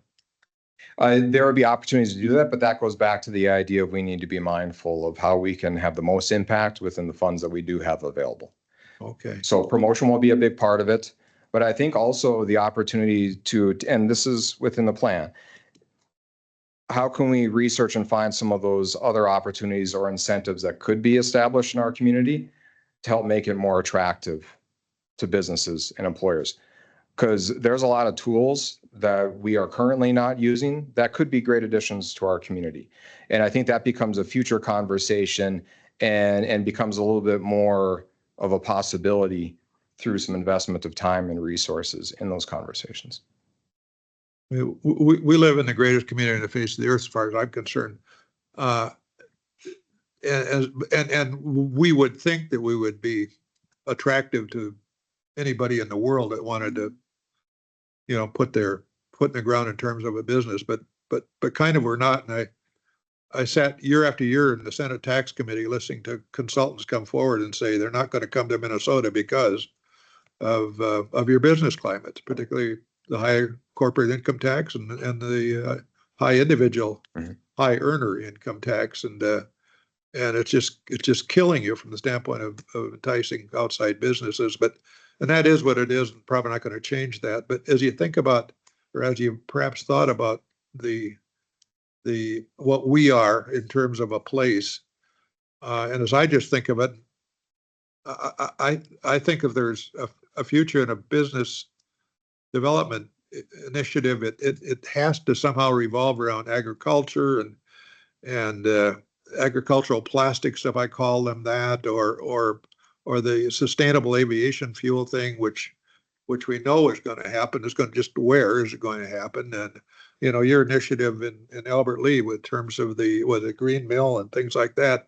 Speaker 5: There would be opportunities to do that, but that goes back to the idea of we need to be mindful of how we can have the most impact within the funds that we do have available.
Speaker 1: Okay.
Speaker 5: So promotion will be a big part of it, but I think also the opportunity and this is within the plan, how can we research and find some of those other opportunities or incentives that could be established in our community to help make it more attractive to businesses and employers? Because there's a lot of tools that we are currently not using that could be great additions to our community. And I think that becomes a future conversation and becomes a little bit more of a possibility through some investment of time and resources in those conversations.
Speaker 1: We live in the greatest community on the face of the earth, as far as I'm concerned. And we would think that we would be attractive to anybody in the world that wanted to, put their foot in the ground in terms of a business, but kind of we're not. And I sat year after year in the Senate Tax Committee listening to consultants come forward and say they're not going to come to Minnesota because of your business climates, particularly the high corporate income tax and the high individual, high earner income tax, and it's just killing you from the standpoint of enticing outside businesses. But and that is what it is, and probably not going to change that. But as you think about, or as you perhaps thought about the what we are in terms of a place, and as I just think of it, I think if there's a future in a business development initiative, it has to somehow revolve around agriculture and agricultural plastics, if I call them that, or the sustainable aviation fuel thing, which we know is going to happen. Is going to just where is it going to happen? And your initiative in Albert Lea with terms of the green mill and things like that,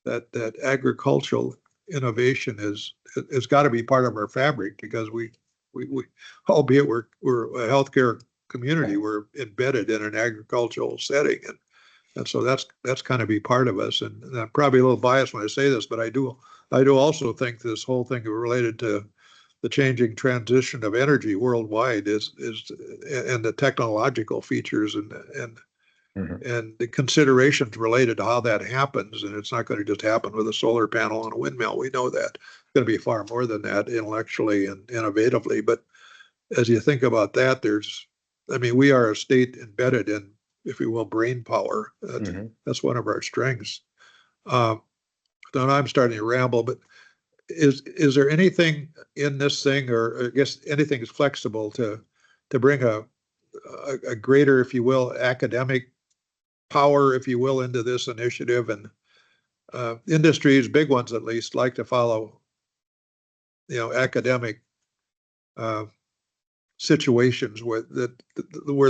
Speaker 1: that agricultural innovation has got to be part of our fabric, because we albeit we're a healthcare community, we're embedded in an agricultural setting, and so that's kind of be part of us. And I'm probably a little biased when I say this, but I do also think this whole thing related to the changing transition of energy worldwide is and the technological features and the considerations related to how that happens. And it's not going to just happen with a solar panel and a windmill. We know that. It's going to be far more than that intellectually and innovatively. But as you think about that, we are a state embedded in, if you will, brain power. That's one of our strengths. Now I'm starting to ramble, but is there anything in this thing, or I guess anything is flexible to bring a greater, if you will, academic power, if you will, into this initiative? And industries, big ones at least, like to follow, academic situations where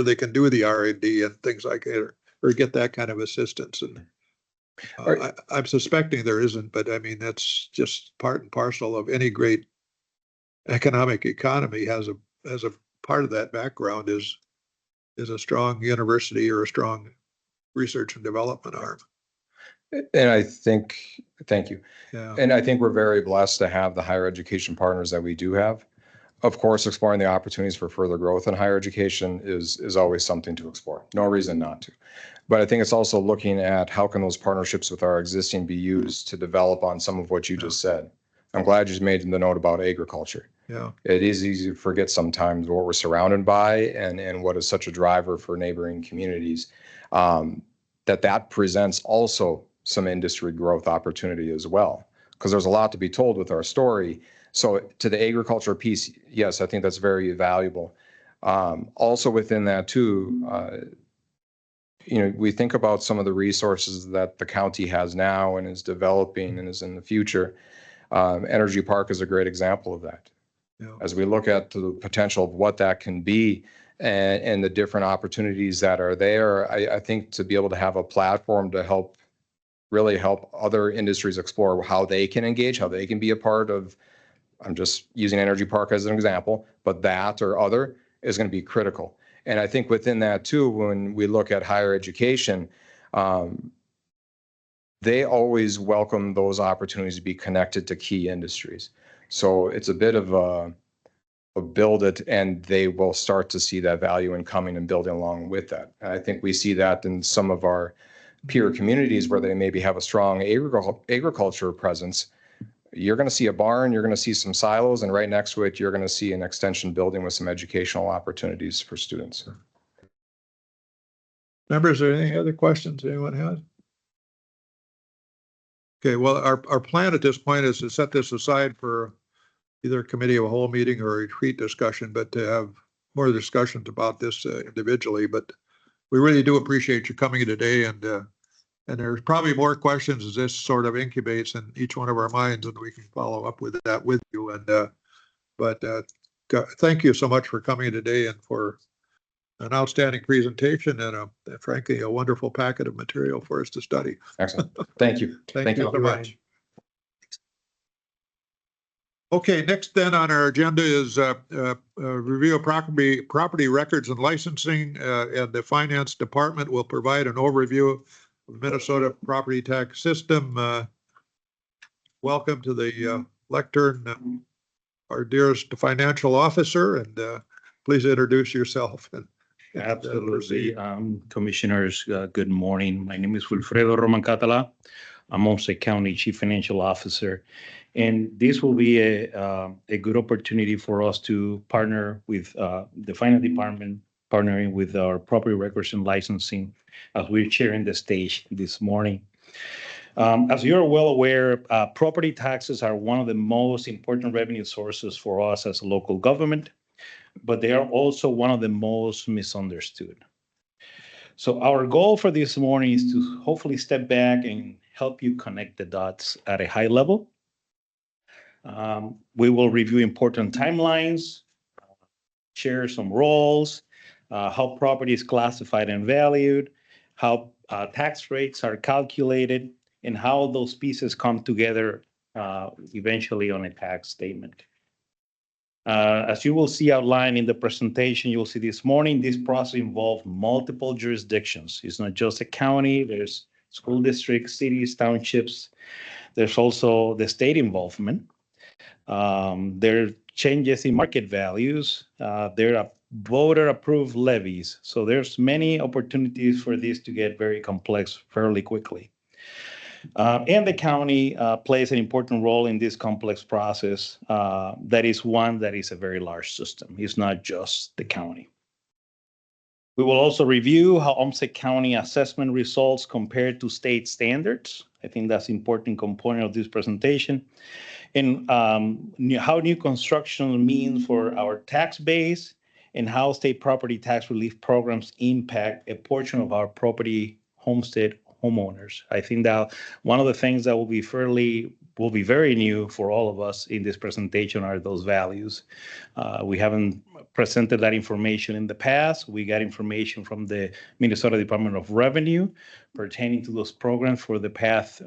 Speaker 1: they can do the R&D and things like that, or get that kind of assistance. And I'm suspecting there isn't, but I mean, that's just part and parcel of any great economic economy. Has a part of that background is a strong university or a strong research and development arm.
Speaker 5: And thank you.
Speaker 1: Yeah.
Speaker 5: And I think we're very blessed to have the higher education partners that we do have. Of course, exploring the opportunities for further growth in higher education is always something to explore. No reason not to. But I think it's also looking at how can those partnerships with our existing be used to develop on some of what you just said. I'm glad you made the note about agriculture.
Speaker 1: Yeah.
Speaker 5: It is easy to forget sometimes what we're surrounded by and what is such a driver for neighboring communities. That presents also some industry growth opportunity as well, because there's a lot to be told with our story. So to the agriculture piece, yes, I think that's very valuable. Also within that too, we think about some of the resources that the county has now and is developing and is in the future. Energy Park is a great example of that.
Speaker 1: Yeah.
Speaker 5: As we look at the potential of what that can be and the different opportunities that are there, I think to be able to have a platform to really help other industries explore how they can engage, how they can be a part of, I'm just using Energy Park as an example, but that or other is going to be critical. And I think within that too, when we look at higher education, they always welcome those opportunities to be connected to key industries. So it's a bit of a build it, and they will start to see that value in coming and building along with that. And I think we see that in some of our peer communities where they maybe have a strong agriculture presence. You're going to see a barn, you're going to see some silos, and right next to it, you're going to see an extension building with some educational opportunities for students.
Speaker 1: Members, are there any other questions anyone has? Okay, well, our plan at this point is to set this aside for either a committee of a whole meeting or a retreat discussion, but to have more discussions about this individually. But we really do appreciate you coming today, and there's probably more questions as this sort of incubates in each one of our minds, and we can follow up with that with you. And but thank you so much for coming today and for an outstanding presentation and frankly a wonderful packet of material for us to study.
Speaker 5: Excellent. Thank you.
Speaker 1: Thank you so much. Okay, next then on our agenda is review of property records and licensing, and the Finance Department will provide an overview of Minnesota property tax system. Welcome to the lectern, our dearest financial officer, and please introduce yourself.
Speaker 8: Absolutely. Commissioners, good morning. My name is Wilfredo Romancatala. I'm Olmsted County Chief Financial Officer. And this will be a good opportunity for us to partner with the finance department, partnering with our property records and licensing as we're sharing the stage this morning. As you're well aware, property taxes are one of the most important revenue sources for us as a local government, but they are also one of the most misunderstood. So our goal for this morning is to hopefully step back and help you connect the dots at a high level. We will review important timelines, share some roles, how property is classified and valued, how tax rates are calculated, and how those pieces come together eventually on a tax statement. As you will see outlined in the presentation you'll see this morning, this process involves multiple jurisdictions. It's not just a county, there's school districts, cities, townships. There's also the state involvement. There are changes in market values. There are voter-approved levies. So there's many opportunities for this to get very complex fairly quickly. And the county plays an important role in this complex process. That is one that is a very large system. It's not just the county. We will also review how Olmsted County assessment results compare to state standards. I think that's an important component of this presentation. And how new construction means for our tax base and how state property tax relief programs impact a portion of our property homestead homeowners. I think that one of the things that will be very new for all of us in this presentation are those values. We haven't presented that information in the past. We got information from the Minnesota Department of Revenue pertaining to those programs for the past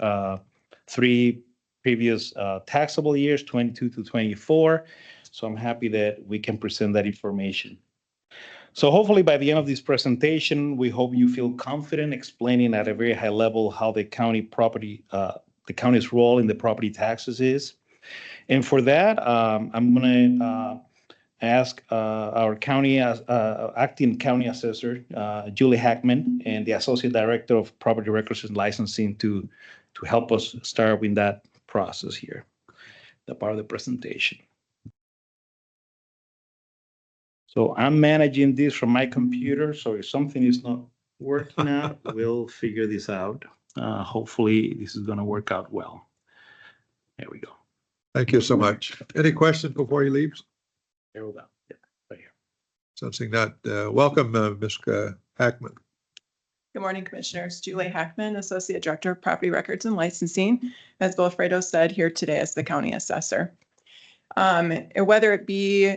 Speaker 8: 3 previous taxable years, 22 to 24. So I'm happy that we can present that information. So hopefully by the end of this presentation, we hope you feel confident explaining at a very high level how the county's role in the property taxes is. And for that, I'm going to ask our acting county assessor, Julie Hackman, and the associate director of property records and licensing to help us start with that process here, that part of the presentation. So I'm managing this from my computer. So if something is not working out, we'll figure this out. Hopefully this is going to work out well. There we go.
Speaker 1: Thank you so much. Any questions before he leaves?
Speaker 8: There we go. Yeah, right here.
Speaker 1: Sensing that, welcome, Ms. Hackman.
Speaker 9: Good morning, Commissioners. Julie Hackman, Associate Director of Property Records and Licensing, as Bill Fredo said, here today as the County Assessor. Whether it be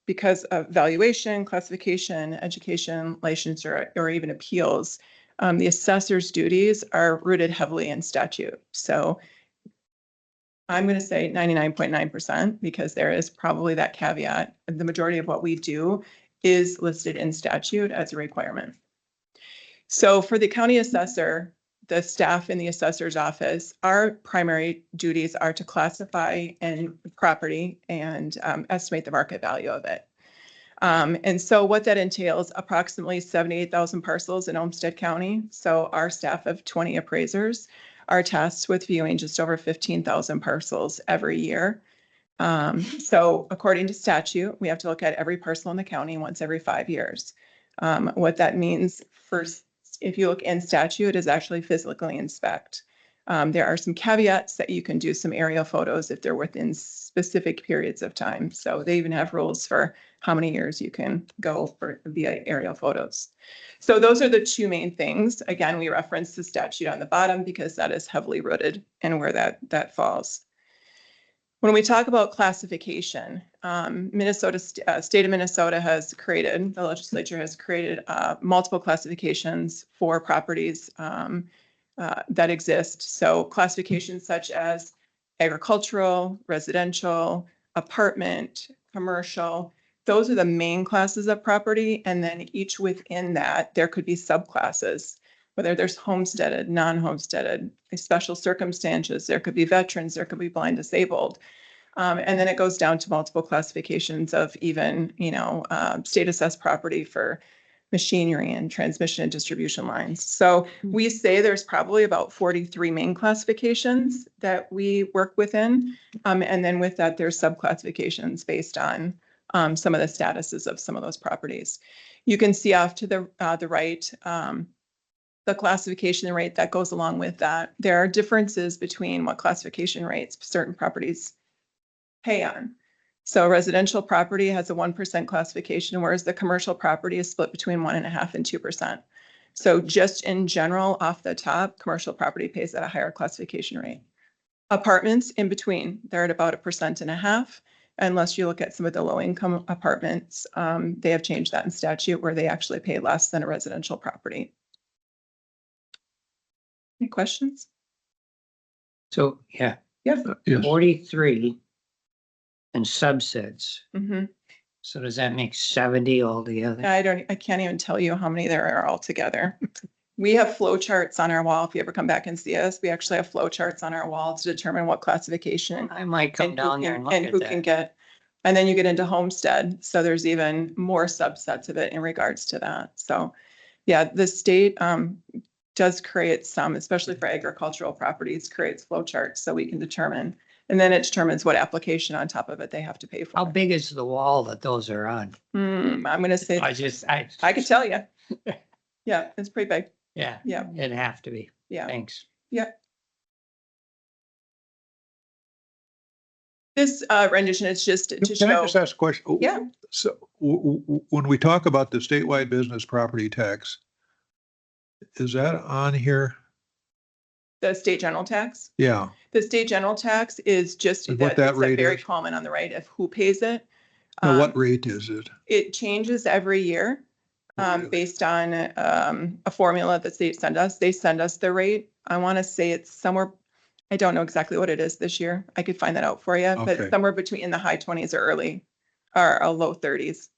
Speaker 9: because of valuation, classification, education, licensure, or even appeals, the assessor's duties are rooted heavily in statute. So I'm going to say 99.9% because there is probably that caveat. The majority of what we do is listed in statute as a requirement. So for the county assessor, the staff in the assessor's office, our primary duties are to classify and property and estimate the market value of it. And so what that entails, approximately 78,000 parcels in Olmsted County. So our staff of 20 appraisers are tasked with viewing just over 15,000 parcels every year. So according to statute, we have to look at every parcel in the county once every 5 years. What that means first, if you look in statute, is actually physically inspect. There are some caveats that you can do some aerial photos if they're within specific periods of time. So they even have rules for how many years you can go for via aerial photos. So those are the two main things. Again, we reference the statute on the bottom because that is heavily rooted in where that falls. When we talk about classification, state of Minnesota has created, the legislature has created multiple classifications for properties that exist. So classifications such as agricultural, residential, apartment, commercial, those are the main classes of property. And then each within that, there could be subclasses, whether there's homesteaded, non-homesteaded, special circumstances, there could be veterans, there could be blind, disabled. And then it goes down to multiple classifications of even, state assessed property for machinery and transmission and distribution lines. So we say there's probably about 43 main classifications that we work within. And then with that, there's subclassifications based on some of the statuses of some of those properties. You can see off to the right, the classification rate that goes along with that. There are differences between what classification rates certain properties pay on. So residential property has a 1% classification, whereas the commercial property is split between 1.5% and 2%. So just in general, off the top, commercial property pays at a higher classification rate. Apartments in between, they're at about 1.5%. Unless you look at some of the low-income apartments, they have changed that in statute where they actually pay less than a residential property. Any questions?
Speaker 2: So, yeah,
Speaker 9: Yes.
Speaker 1: Yes.
Speaker 2: 43 and subsets.
Speaker 9: Mm-hmm.
Speaker 2: So does that make 70 altogether?
Speaker 9: I can't even tell you how many there are altogether. We have flow charts on our wall. If you ever come back and see us, we actually have flow charts on our wall to determine what classification
Speaker 2: I might come
Speaker 9: and who
Speaker 2: down there and look
Speaker 9: and
Speaker 2: at
Speaker 9: who can
Speaker 2: that.
Speaker 9: get. And then you get into Homestead. So there's even more subsets of it in regards to that. So yeah, the state does create some, especially for agricultural properties, creates flow charts so we can determine. And then it determines what application on top of it they have to pay for.
Speaker 2: How big is the wall that those are on?
Speaker 9: I'm going to say, I could tell you. Yeah, it's pretty big.
Speaker 2: Yeah.
Speaker 9: Yeah.
Speaker 2: It'd have to be.
Speaker 9: Yeah.
Speaker 2: Thanks.
Speaker 9: Yeah. This rendition is just to
Speaker 1: Can I
Speaker 9: show.
Speaker 1: just ask a question?
Speaker 9: Yeah.
Speaker 1: So when we talk about the statewide business property tax, is that on here?
Speaker 9: The state general tax.
Speaker 1: Yeah.
Speaker 9: The state general tax is just
Speaker 1: And what that
Speaker 9: it's
Speaker 1: rate
Speaker 9: very
Speaker 1: is?
Speaker 9: common on the right of who pays it.
Speaker 1: Now, what rate is it?
Speaker 9: It changes every year
Speaker 1: Oh, really?
Speaker 9: based on a formula that they send us. They send us the rate. I want to say it's somewhere, I don't know exactly what it is this year. I could find that out for you, but
Speaker 1: Okay.
Speaker 9: somewhere between in the high 20s or low 30s.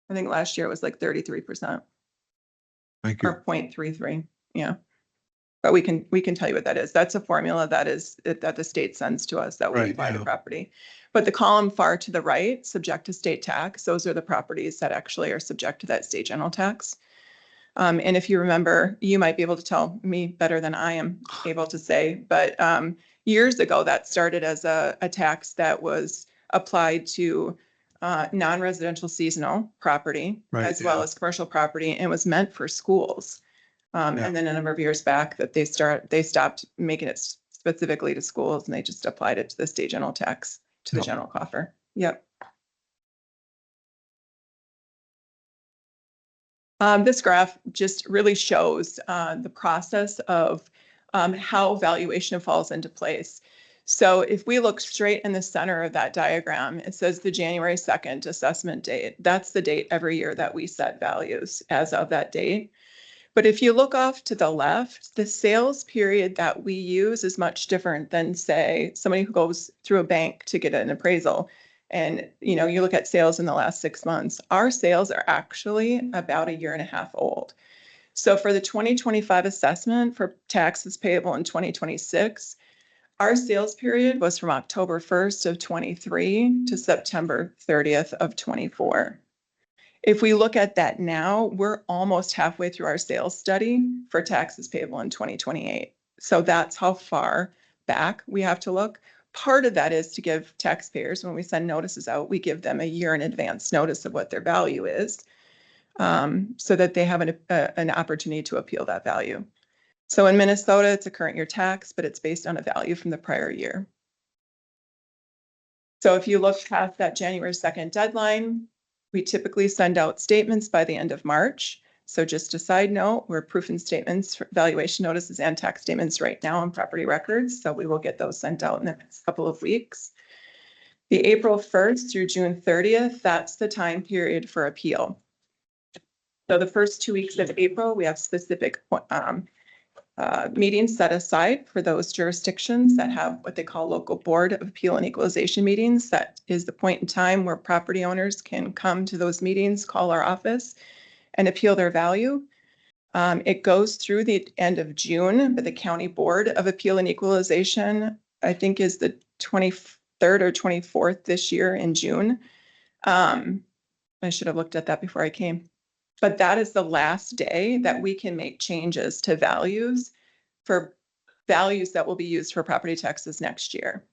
Speaker 9: I think last year it was like 33%
Speaker 1: Thank you.
Speaker 9: or 0.33. Yeah. But we can tell you what that is. That's a formula that the state sends to us that we
Speaker 1: Right,
Speaker 9: apply to
Speaker 1: yeah.
Speaker 9: property. But the column far to the right, subject to state tax, those are the properties that actually are subject to that state general tax. And if you remember, you might be able to tell me better than I am able to say, but years ago, that started as a tax that was applied to non-residential seasonal property
Speaker 1: Right,
Speaker 9: as well
Speaker 1: yeah.
Speaker 9: as commercial property, and was meant for schools.
Speaker 1: Yeah.
Speaker 9: And then a number of years back that they stopped making it specifically to schools and they just applied it to the state general tax, to the
Speaker 1: Yep.
Speaker 9: general coffer. Yep. This graph just really shows the process of how valuation falls into place. So if we look straight in the center of that diagram, it says the January 2nd assessment date. That's the date every year that we set values as of that date. But if you look off to the left, the sales period that we use is much different than, say, somebody who goes through a bank to get an appraisal. And, you look at sales in the last 6 months. Our sales are actually about 1.5 years old. So for the 2025 assessment for taxes payable in 2026, our sales period was from October 1st of 23 to September 30th of 24. If we look at that now, we're almost halfway through our sales study for taxes payable in 2028. So that's how far back we have to look. Part of that is to give taxpayers, when we send notices out, we give them 1 year in advance notice of what their value is, so that they have an opportunity to appeal that value. So in Minnesota, it's a current year tax, but it's based on a value from the prior year. So if you look past that January 2nd deadline, we typically send out statements by the end of March. So just a side note, we're proofing statements, valuation notices and tax statements right now on property records. So we will get those sent out in the next couple of weeks. The April 1st through June 30th, that's the time period for appeal. So the first 2 weeks of April, we have specific meetings set aside for those jurisdictions that have what they call local board of appeal and equalization meetings. That is the point in time where property owners can come to those meetings, call our office, and appeal their value. It goes through the end of June, but the county board of appeal and equalization, I think, is the 23rd or 24th this year in June. I should have looked at that before I came. But that is the last day that we can make changes to values for values that will be used for property taxes next year.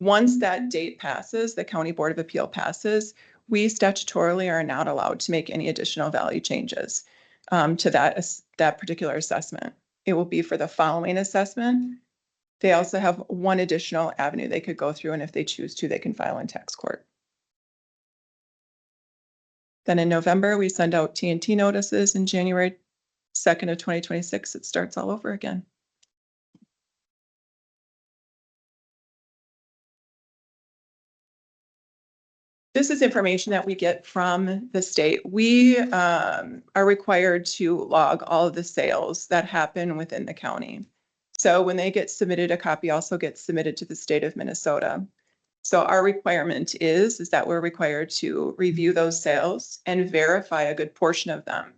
Speaker 9: Once that date passes, the County Board of Appeal passes, we statutorily are not allowed to make any additional value changes to that particular assessment. It will be for the following assessment. They also have one additional avenue they could go through, and if they choose to, they can file in tax court. Then in November, we send out T&T notices. In January 2nd of 2026, it starts all over again. This is information that we get from the state. We are required to log all of the sales that happen within the county. So when they get submitted, a copy also gets submitted to the state of Minnesota. So our requirement is that we're required to review those sales and verify a good portion of them.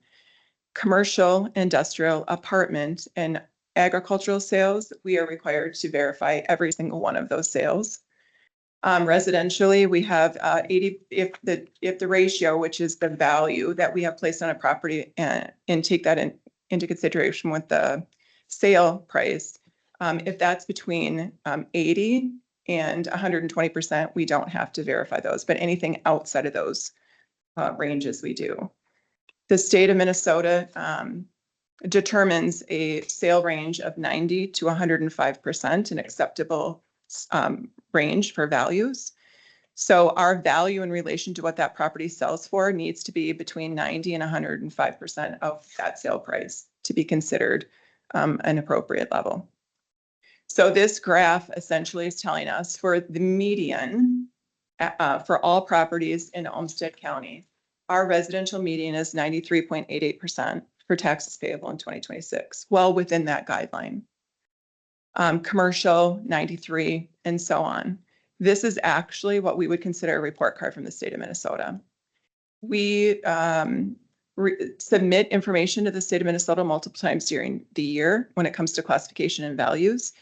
Speaker 9: Commercial, industrial, apartment, and agricultural sales, we are required to verify every single one of those sales. Residentially, we have 80, if the ratio, which is the value that we have placed on a property and take that into consideration with the sale price, if that's between 80 and 120%, we don't have to verify those, but anything outside of those ranges we do. The state of Minnesota determines a sale range of 90 to 105%, an acceptable range for values. So our value in relation to what that property sells for needs to be between 90 and 105% of that sale price to be considered an appropriate level. So this graph essentially is telling us for the median for all properties in Olmsted County, our residential median is 93.88% for taxes payable in 2026, well within that guideline. Commercial, 93, and so on. This is actually what we would consider a report card from the state of Minnesota. We submit information to the state of Minnesota multiple times during the year when it comes to classification and values.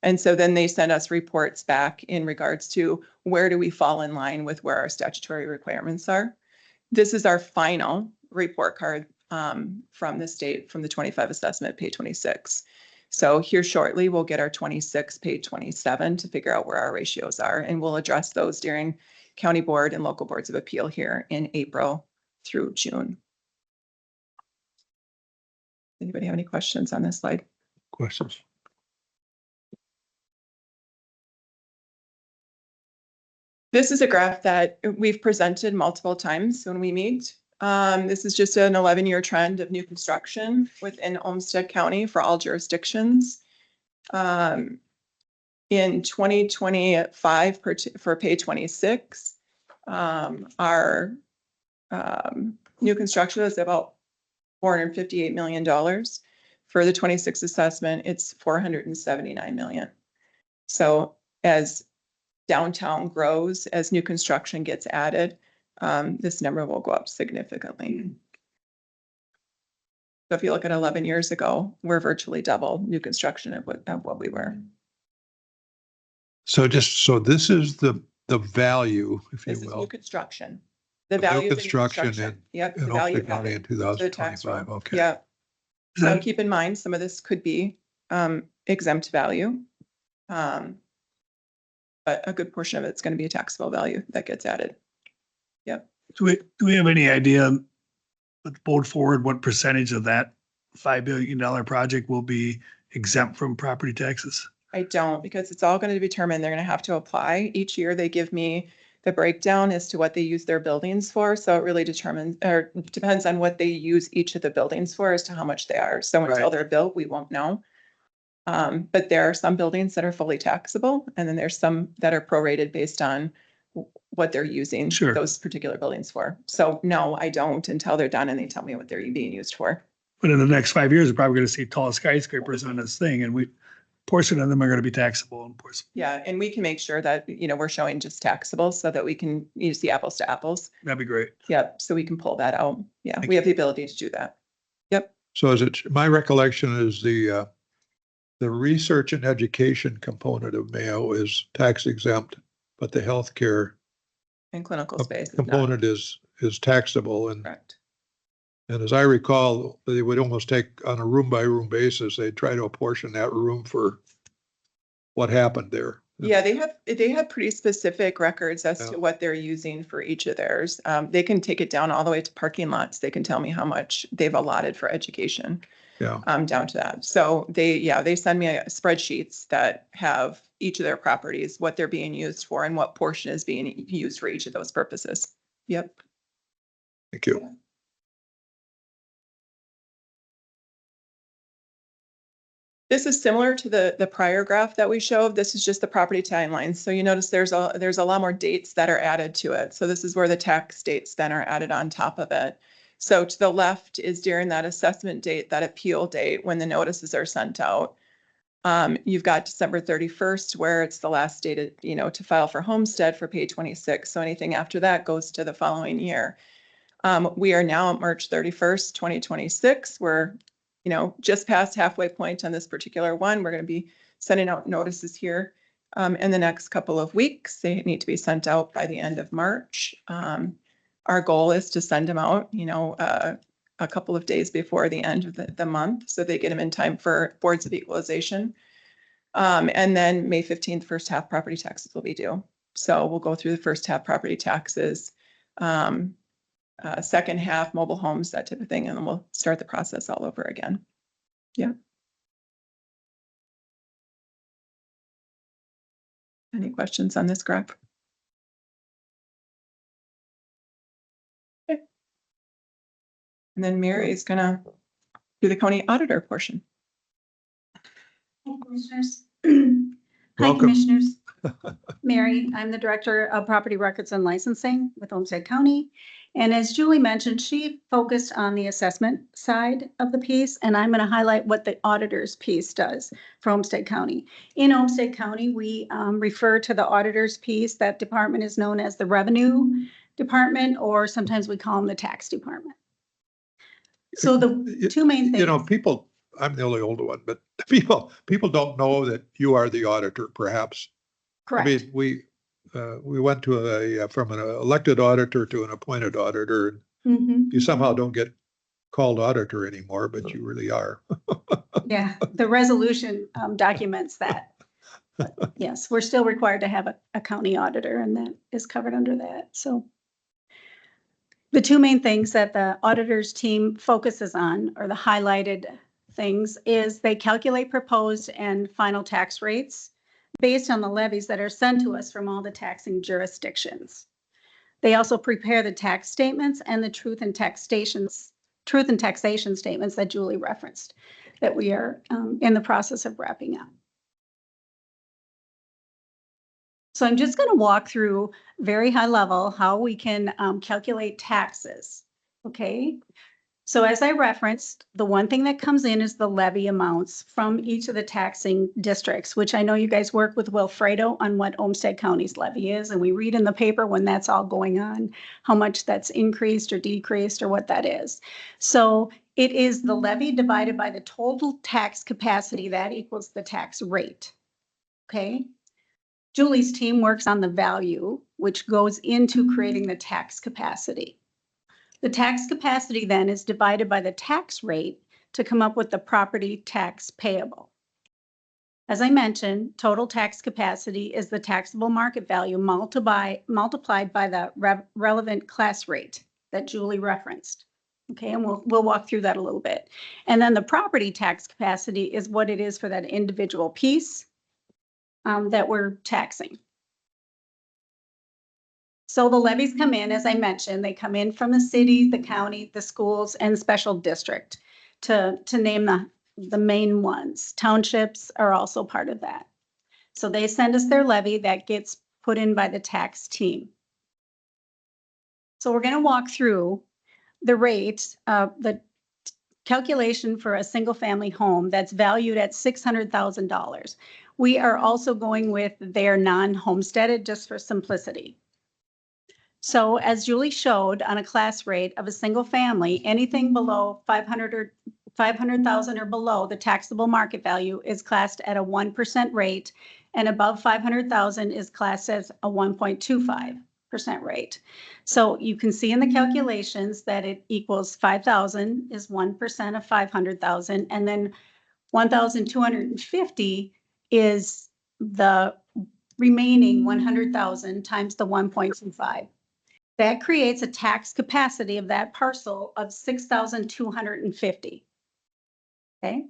Speaker 9: And so then they send us reports back in regards to where do we fall in line with where our statutory requirements are. This is our final report card from the state, from the 25 assessment, page 26. So here shortly, we'll get our 26, page 27 to figure out where our ratios are. And we'll address those during county board and local boards of appeal here in April through June. Anybody have any questions on this slide?
Speaker 1: Questions?
Speaker 9: This is a graph that we've presented multiple times when we meet. This is just an 11-year trend of new construction within Olmsted County for all jurisdictions. In 2025, for page 26, our new construction is about $458 million. For the 26 assessment, it's $479 million. So as downtown grows, as new construction gets added, this number will go up significantly. So if you look at 11 years ago, we're virtually double new construction of what we were.
Speaker 1: So this is the value, if you
Speaker 9: This is new
Speaker 1: will,
Speaker 9: construction. The
Speaker 1: of new
Speaker 9: value of the new
Speaker 1: construction
Speaker 9: construction. Yep,
Speaker 1: in
Speaker 9: the value
Speaker 1: Olmsted County in
Speaker 9: to the tax
Speaker 1: 2025.
Speaker 9: roll.
Speaker 1: Okay.
Speaker 9: Yep.
Speaker 3: Is
Speaker 9: So
Speaker 3: that-
Speaker 9: keep in mind, some of this could be exempt value. But a good portion of it's going to be a taxable value that gets added. Yep.
Speaker 3: Do we have any idea, with bold forward, what percentage of that $5 billion project will be exempt from property taxes?
Speaker 9: I don't, because it's all going to be determined. They're going to have to apply. Each year they give me the breakdown as to what they use their buildings for. So it really determines, or depends on what they use each of the buildings for as to how much they are. So until
Speaker 3: Right.
Speaker 9: they're built, we won't know. But there are some buildings that are fully taxable, and then there's some that are prorated based on what they're using
Speaker 3: Sure.
Speaker 9: those particular buildings for. So no, I don't until they're done and they tell me what they're being used for.
Speaker 3: But in the next 5 years, we're probably going to see tall skyscrapers on this thing, and portion of them are going to be taxable, and portion.
Speaker 9: Yeah, and we can make sure that, we're showing just taxable so that we can use the apples to apples.
Speaker 3: That'd be great.
Speaker 9: Yep, so we can pull that out. Yeah,
Speaker 3: Thank
Speaker 9: we have the ability to do that. Yep.
Speaker 1: So my recollection is the research and education component of Mayo is tax exempt, but the healthcare
Speaker 9: In clinical space. is not.
Speaker 1: component is taxable, and
Speaker 9: Correct.
Speaker 1: And as I recall, they would almost take on a room by room basis, they'd try to apportion that room for what happened there.
Speaker 9: Yeah, they have pretty specific records as
Speaker 1: Yeah.
Speaker 9: to what they're using for each of theirs. They can take it down all the way to parking lots. They can tell me how much they've allotted for education.
Speaker 1: Yeah.
Speaker 9: Down to that. So they send me spreadsheets that have each of their properties, what they're being used for and what portion is being used for each of those purposes. Yep.
Speaker 1: Thank you.
Speaker 9: This is similar to the prior graph that we showed. This is just the property timelines. So you notice there's a lot more dates that are added to it. So this is where the tax dates then are added on top of it. So to the left is during that assessment date, that appeal date, when the notices are sent out. You've got December 31st, where it's the last date, to file for homestead for pay 26. So anything after that goes to the following year. We are now at March 31st, 2026. We're, just past halfway point on this particular one. We're going to be sending out notices here in the next couple of weeks. They need to be sent out by the end of March. Our goal is to send them out, a couple of days before the end of the month, so they get them in time for boards of equalization. And then May 15th, first half property taxes will be due. So we'll go through the first half property taxes, second half mobile homes, that type of thing, and then we'll start the process all over again. Yeah. Any questions on this graph? Okay. And then Mary is gonna do the county auditor portion.
Speaker 10: Hi, Commissioners. Hi,
Speaker 1: Welcome.
Speaker 10: Commissioners. Mary, I'm the Director of Property Records and Licensing with Olmsted County. And as Julie mentioned, she focused on the assessment side of the piece, and I'm going to highlight what the auditor's piece does for Olmsted County. In Olmsted County, we refer to the auditor's piece. That department is known as the Revenue Department, or sometimes we call them the Tax Department. So the two main things.
Speaker 1: People, I'm the only older one, but people don't know that you are the auditor, perhaps.
Speaker 10: Correct.
Speaker 1: I mean, we went to from an elected auditor to an appointed auditor. You somehow don't get called auditor anymore, but you really are.
Speaker 10: Yeah, the resolution documents that. But yes, we're still required to have a county auditor, and that is covered under that. So the two main things that the auditor's team focuses on, or the highlighted things, is they calculate proposed and final tax rates based on the levies that are sent to us from all the taxing jurisdictions. They also prepare the tax statements and the truth and taxation statements that Julie referenced, that we are in the process of wrapping up. So I'm just going to walk through very high level how we can calculate taxes. Okay. So as I referenced, the one thing that comes in is the levy amounts from each of the taxing districts, which I know you guys work with Wilfredo on what Olmsted County's levy is. And we read in the paper when that's all going on, how much that's increased or decreased or what that is. So it is the levy divided by the total tax capacity. That equals the tax rate. Okay. Julie's team works on the value, which goes into creating the tax capacity. The tax capacity then is divided by the tax rate to come up with the property tax payable. As I mentioned, total tax capacity is the taxable market value multiplied by the relevant class rate that Julie referenced. Okay, and we'll walk through that a little bit. And then the property tax capacity is what it is for that individual piece that we're taxing. So the levies come in, as I mentioned, they come in from the city, the county, the schools, and special district, to name the main ones. Townships are also part of that. So they send us their levy that gets put in by the tax team. So we're going to walk through the rate, the calculation for a single family home that's valued at $600,000. We are also going with their non-homesteaded just for simplicity. So as Julie showed, on a class rate of a single family, anything below 500,000 or below the taxable market value is classed at a 1% rate, and above 500,000 is classed as a 1.25. rate. So you can see in the calculations that it equals 5,000 is 1% of 500,000, and then 1,250 is the remaining 100,000 times the 1.25. That creates a tax capacity of that parcel of 6,250. Okay,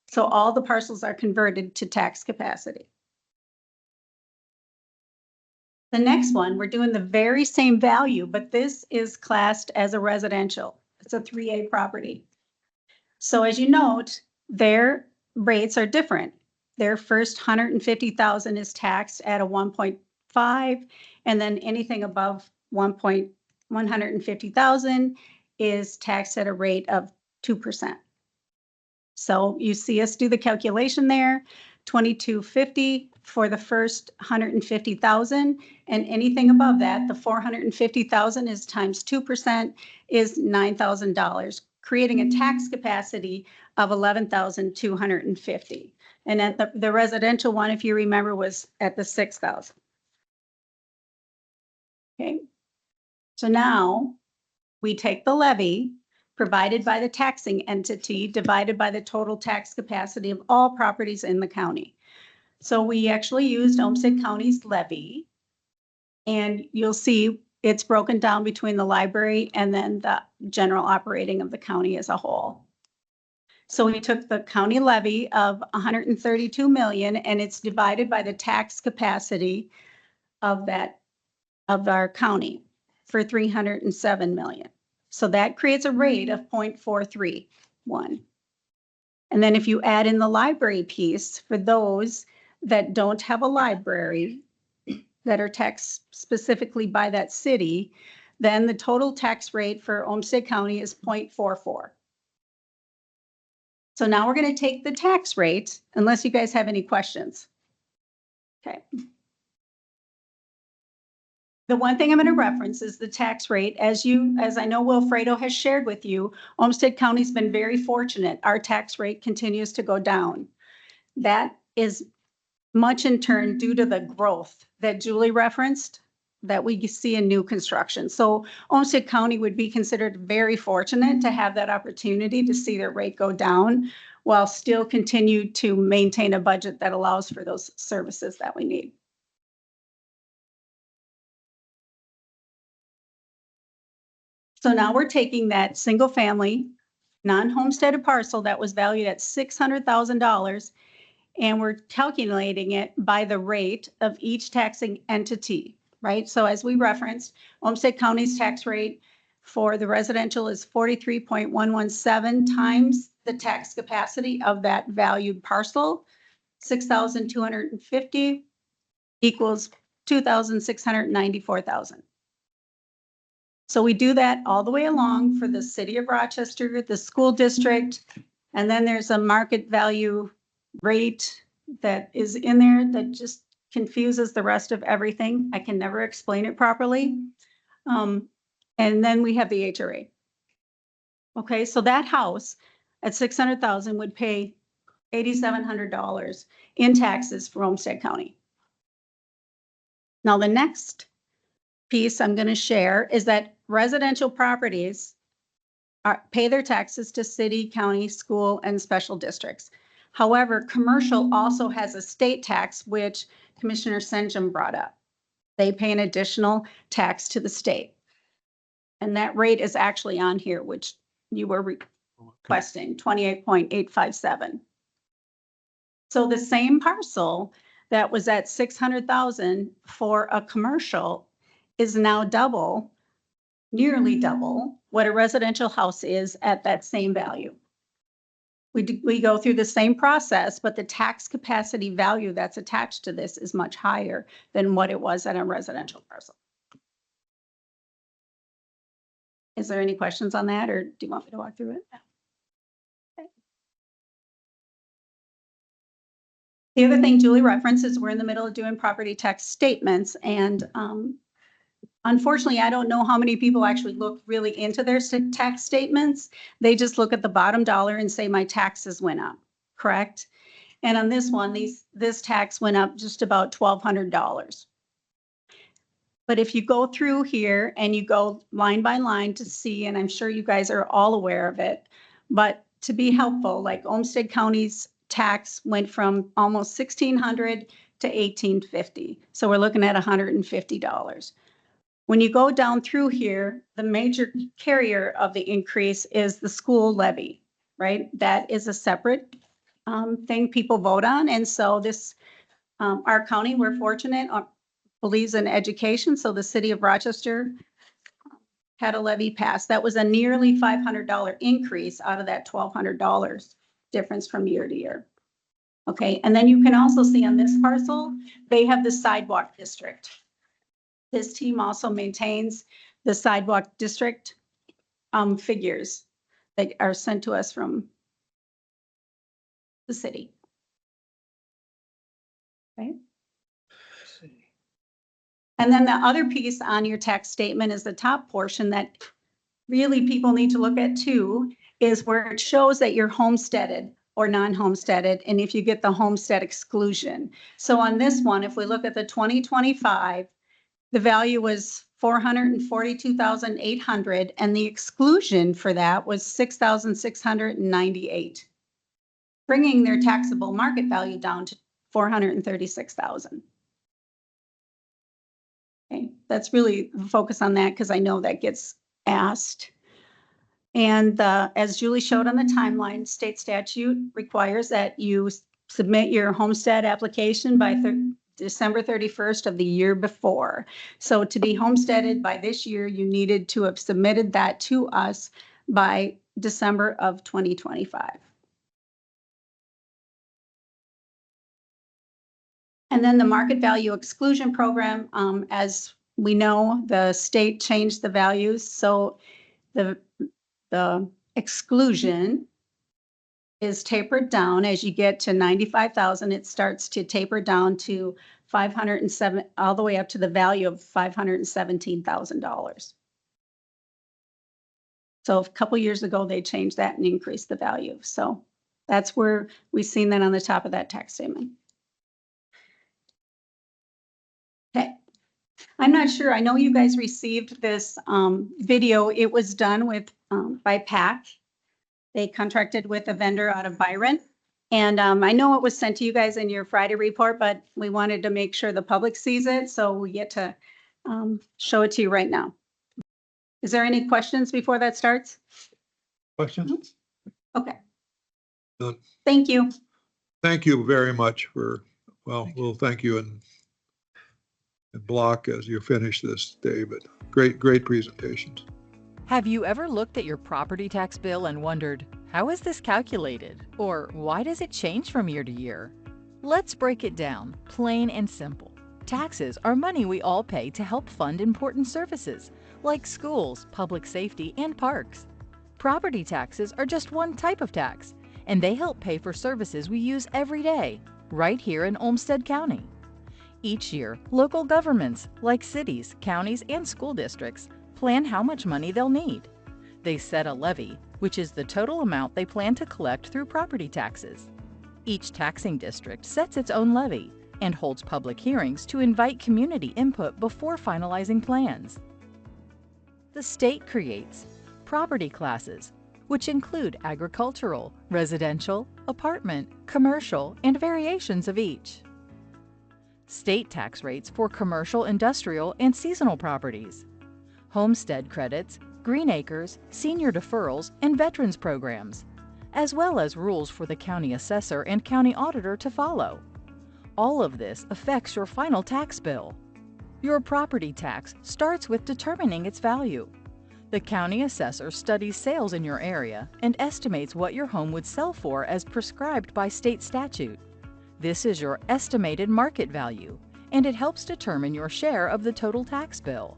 Speaker 10: so all the parcels are converted to tax capacity. The next one, we're doing the very same value, but this is classed as a residential. It's a 3A property. So as you note, their rates are different. Their first 150,000 is taxed at a 1.5, and then anything above 150,000 is taxed at a rate of 2%. So you see us do the calculation there, 2250 for the first 150,000, and anything above that, the 450,000 is times 2% is $9,000, creating a tax capacity of 11,250. And at the residential one, if you remember, was at the 6,000. Okay. So now we take the levy provided by the taxing entity divided by the total tax capacity of all properties in the county. So we actually used Olmsted County's levy, and you'll see it's broken down between the library and then the general operating of the county as a whole. So we took the county levy of 132 million, and it's divided by the tax capacity of our county for 307 million. So that creates a rate of 0.431. And then if you add in the library piece for those that don't have a library that are taxed specifically by that city, then the total tax rate for Olmsted County is 0.44. So now we're going to take the tax rate, unless you guys have any questions. Okay. The one thing I'm going to reference is the tax rate. As I know Wilfredo has shared with you, Olmsted County's been very fortunate. Our tax rate continues to go down. That is much in turn due to the growth that Julie referenced that we see in new construction. So Olmsted County would be considered very fortunate to have that opportunity to see their rate go down while still continue to maintain a budget that allows for those services that we need. So now we're taking that single family, non-homesteaded parcel that was valued at $600,000, and we're calculating it by the rate of each taxing entity, right? So as we referenced, Olmsted County's tax rate for the residential is 43.117 times the tax capacity of that valued parcel. 6,250 equals 2,694,000. So we do that all the way along for the city of Rochester, the school district, and then there's a market value rate that is in there that just confuses the rest of everything. I can never explain it properly. And then we have the HRA. Okay, so that house at 600,000 would pay $8,700 in taxes for Olmsted County. Now the next piece I'm going to share is that residential properties pay their taxes to city, county, school, and special districts. However, commercial also has a state tax, which Commissioner Senjum brought up. They pay an additional tax to the state. And that rate is actually on here, which you were requesting, 28.857. So the same parcel that was at 600,000 for a commercial is now double, nearly double what a residential house is at that same value. We go through the same process, but the tax capacity value that's attached to this is much higher than what it was at a residential parcel. Is there any questions on that, or do you want me to walk through it? Okay. The other thing Julie referenced is we're in the middle of doing property tax statements, and unfortunately, I don't know how many people actually look really into their tax statements. They just look at the bottom dollar and say, my taxes went up, correct? And on this one, this tax went up just about $1,200. But if you go through here and you go line by line to see, and I'm sure you guys are all aware of it, but to be helpful, like Olmsted County's tax went from almost $1,600 to $1,850. So we're looking at $150. When you go down through here, the major carrier of the increase is the school levy, right? That is a separate thing people vote on. And so this, our county, we're fortunate, believes in education. So the city of Rochester had a levy passed. That was a nearly $500 increase out of that $1,200 difference from year to year. Okay, and then you can also see on this parcel, they have the sidewalk district. This team also maintains the sidewalk district figures that are sent to us from the city. Okay. And then the other piece on your tax statement is the top portion that really people need to look at too, is where it shows that you're homesteaded or non-homesteaded, and if you get the homestead exclusion. So on this one, if we look at the 2025, the value was 442,800, and the exclusion for that was 6,698, bringing their taxable market value down to 436,000. Okay, that's really the focus on that because I know that gets asked. And as Julie showed on the timeline, state statute requires that you submit your homestead application by December 31st of the year before. So to be homesteaded by this year, you needed to have submitted that to us by December of 2025. And then the market value exclusion program, as we know, the state changed the values. So the exclusion is tapered down as you get to 95,000. It starts to taper down to 507, all the way up to the value of $517,000. So a couple years ago, they changed that and increased the value. So that's where we've seen that on the top of that tax statement. Okay, I'm not sure. I know you guys received this video. It was done with by PAC. They contracted with a vendor out of Byron. And I know it was sent to you guys in your Friday report, but we wanted to make sure the public sees it. So we get to show it to you right now. Is there any questions before that starts?
Speaker 1: Questions?
Speaker 10: Okay.
Speaker 1: None.
Speaker 10: Thank you.
Speaker 1: Thank you very much for, well, we'll thank you in block as you finish this, David. Great presentations.
Speaker 11: Have you ever looked at your property tax bill and wondered, how is this calculated? Or why does it change from year to year? Let's break it down, plain and simple. Taxes are money we all pay to help fund important services, like schools, public safety, and parks. Property taxes are just one type of tax, and they help pay for services we use every day, right here in Olmsted County. Each year, local governments, like cities, counties, and school districts, plan how much money they'll need. They set a levy, which is the total amount they plan to collect through property taxes. Each taxing district sets its own levy and holds public hearings to invite community input before finalizing plans. The state creates property classes, which include agricultural, residential, apartment, commercial, and variations of each. State tax rates for commercial, industrial, and seasonal properties. Homestead credits, green acres, senior deferrals, and veterans programs, as well as rules for the county assessor and county auditor to follow. All of this affects your final tax bill. Your property tax starts with determining its value. The county assessor studies sales in your area and estimates what your home would sell for as prescribed by state statute. This is your estimated market value, and it helps determine your share of the total tax bill.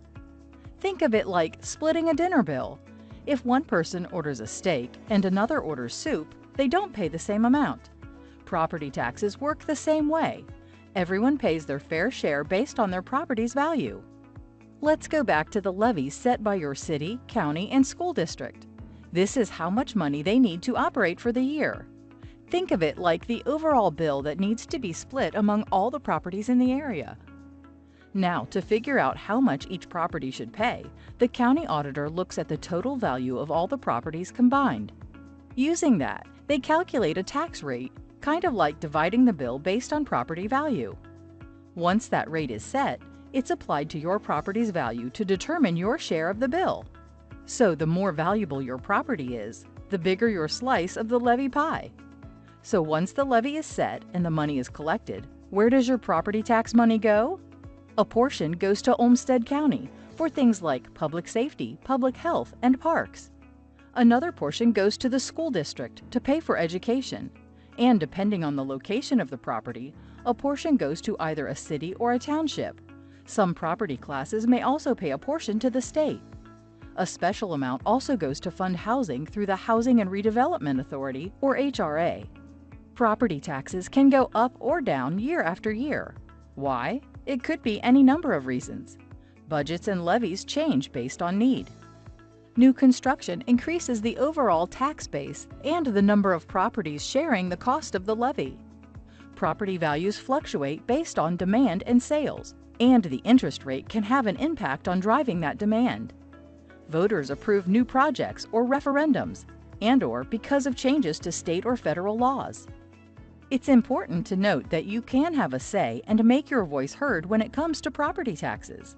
Speaker 11: Think of it like splitting a dinner bill. If one person orders a steak and another orders soup, they don't pay the same amount. Property taxes work the same way. Everyone pays their fair share based on their property's value. Let's go back to the levy set by your city, county, and school district. This is how much money they need to operate for the year. Think of it like the overall bill that needs to be split among all the properties in the area. Now, to figure out how much each property should pay, the county auditor looks at the total value of all the properties combined. Using that, they calculate a tax rate, kind of like dividing the bill based on property value. Once that rate is set, it's applied to your property's value to determine your share of the bill. So the more valuable your property is, the bigger your slice of the levy pie. So once the levy is set and the money is collected, where does your property tax money go? A portion goes to Olmsted County for things like public safety, public health, and parks. Another portion goes to the school district to pay for education. And depending on the location of the property, a portion goes to either a city or a township. Some property classes may also pay a portion to the state. A special amount also goes to fund housing through the Housing and Redevelopment Authority, or HRA. Property taxes can go up or down year after year. Why? It could be any number of reasons. Budgets and levies change based on need. New construction increases the overall tax base and the number of properties sharing the cost of the levy. Property values fluctuate based on demand and sales, and the interest rate can have an impact on driving that demand. Voters approve new projects or referendums, and/or because of changes to state or federal laws. It's important to note that you can have a say and make your voice heard when it comes to property taxes.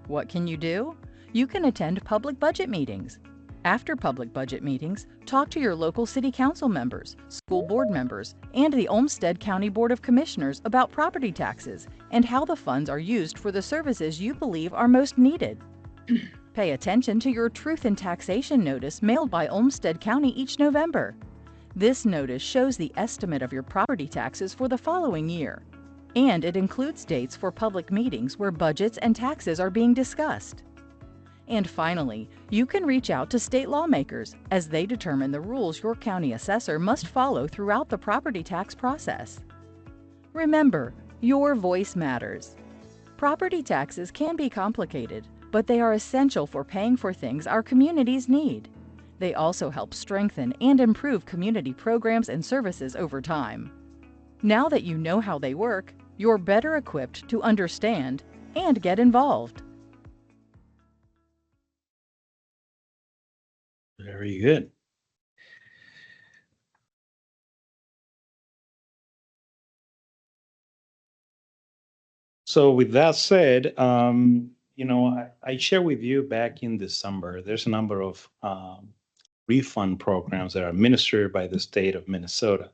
Speaker 11: What can you do? You can attend public budget meetings. After public budget meetings, talk to your local city council members, school board members, and the Olmsted County Board of Commissioners about property taxes and how the funds are used for the services you believe are most needed. Pay attention to your Truth in Taxation notice mailed by Olmsted County each November. This notice shows the estimate of your property taxes for the following year, and it includes dates for public meetings where budgets and taxes are being discussed. And finally, you can reach out to state lawmakers as they determine the rules your county assessor must follow throughout the property tax process. Remember, your voice matters. Property taxes can be complicated, but they are essential for paying for things our communities need. They also help strengthen and improve community programs and services over time. Now that you know how they work, you're better equipped to understand and get involved.
Speaker 8: Very good. So with that said, I shared with you back in December, there's a number of refund programs that are administered by the state of Minnesota.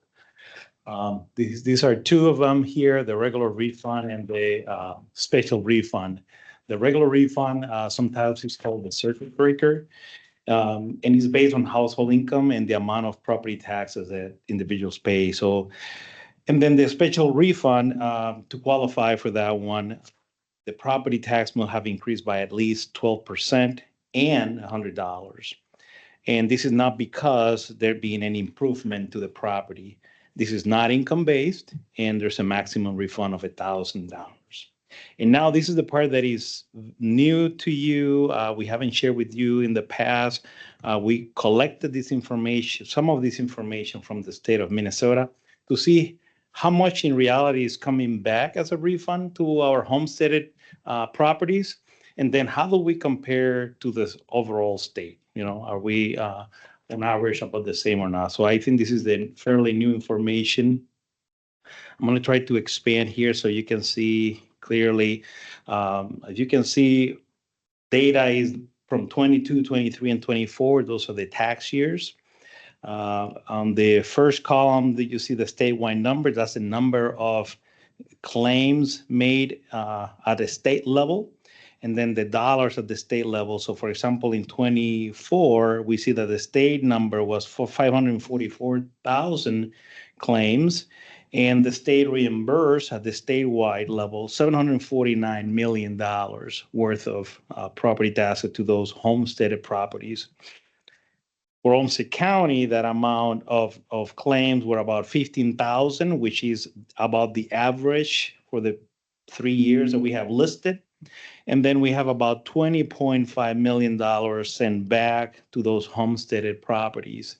Speaker 8: These are two of them here, the regular refund and the special refund. The regular refund, sometimes it's called the circuit breaker, and it's based on household income and the amount of property taxes that individuals pay. So, and then the special refund, to qualify for that one, the property tax will have increased by at least 12% and $100. And this is not because there being any improvement to the property. This is not income-based, and there's a maximum refund of $1,000. And now this is the part that is new to you. We haven't shared with you in the past. We collected this information, some of this information from the state of Minnesota to see how much in reality is coming back as a refund to our homesteaded properties. And then how do we compare to the overall state? Are we on average about the same or not? So I think this is the fairly new information. I'm going to try to expand here so you can see clearly. As you can see, data is from 22, 23, and 24. Those are the tax years. On the first column, you see the statewide number. That's the number of claims made at the state level, and then the dollars at the state level. So for example, in 24, we see that the state number was for 544,000 claims, and the state reimbursed at the statewide level $749 million worth of property taxes to those homesteaded properties. For Olmsted County, that amount of claims were about 15,000, which is about the average for the 3 years that we have listed. And then we have about $20.5 million sent back to those homesteaded properties.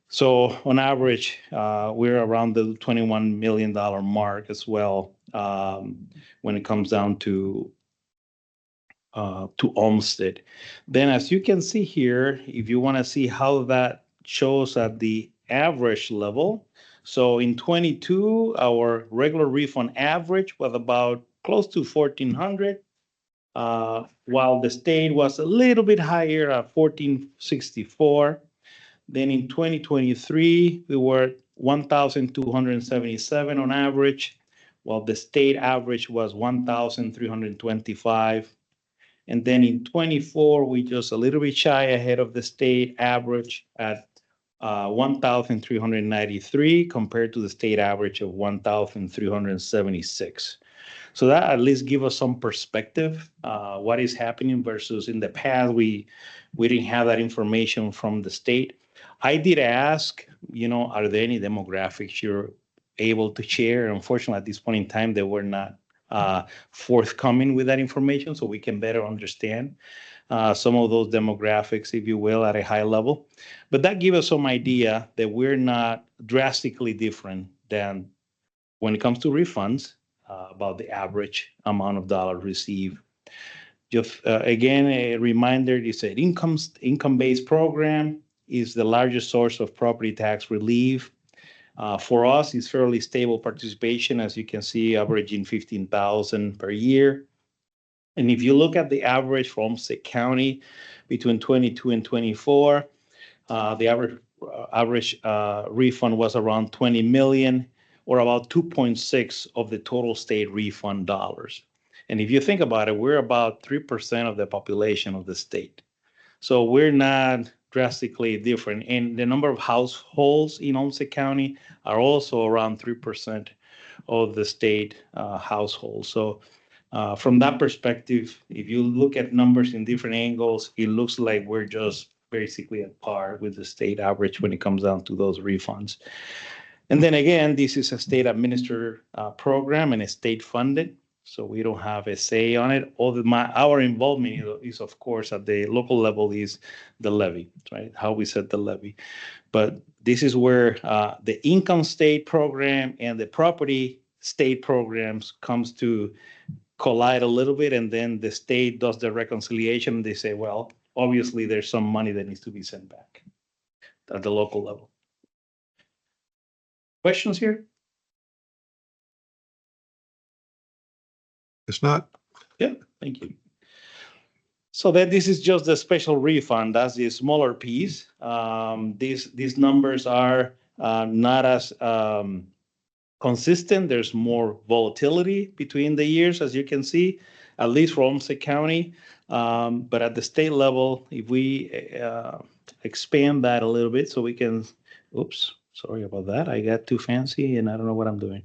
Speaker 8: So on average, we're around the $21 million mark as well, when it comes down to Olmsted. Then, as you can see here, if you want to see how that shows at the average level, so in 22, our regular refund average was about close to 1,400, while the state was a little bit higher at 1,464. Then in 2023, we were 1,277 on average, while the state average was 1,325. And then in 24, we just a little bit shy ahead of the state average at 1,393 compared to the state average of 1,376. So that at least give us some perspective, what is happening versus in the past, we didn't have that information from the state. I did ask, are there any demographics you're able to share? Unfortunately, at this point in time, they were not forthcoming with that information, so we can better understand some of those demographics, if you will, at a high level. But that gives us some idea that we're not drastically different than when it comes to refunds, about the average amount of dollars received. Just again, a reminder, it's an income-based program, is the largest source of property tax relief. For us, it's fairly stable participation, as you can see, averaging 15,000 per year. And if you look at the average for Olmsted County between 22 and 24, the average refund was around 20 million, or about 2.6 of the total state refund dollars. And if you think about it, we're about 3% of the population of the state. So we're not drastically different. And the number of households in Olmsted County are also around 3% of the state households. So from that perspective, if you look at numbers in different angles, it looks like we're just basically at par with the state average when it comes down to those refunds. And then again, this is a state administered program and a state funded, so we don't have a say on it. Our involvement is, of course, at the local level is the levy, right? How we set the levy. But this is where the income state program and the property state programs comes to collide a little bit, and then the state does the reconciliation. They say, well, obviously there's some money that needs to be sent back at the local level. Questions here?
Speaker 1: It's not.
Speaker 8: Yeah, thank you. So that this is just the special refund. That's the smaller piece. These numbers are not as consistent. There's more volatility between the years, as you can see, at least for Olmsted County. But at the state level, if we expand that a little bit so we can, oops, sorry about that. I got too fancy and I don't know what I'm doing.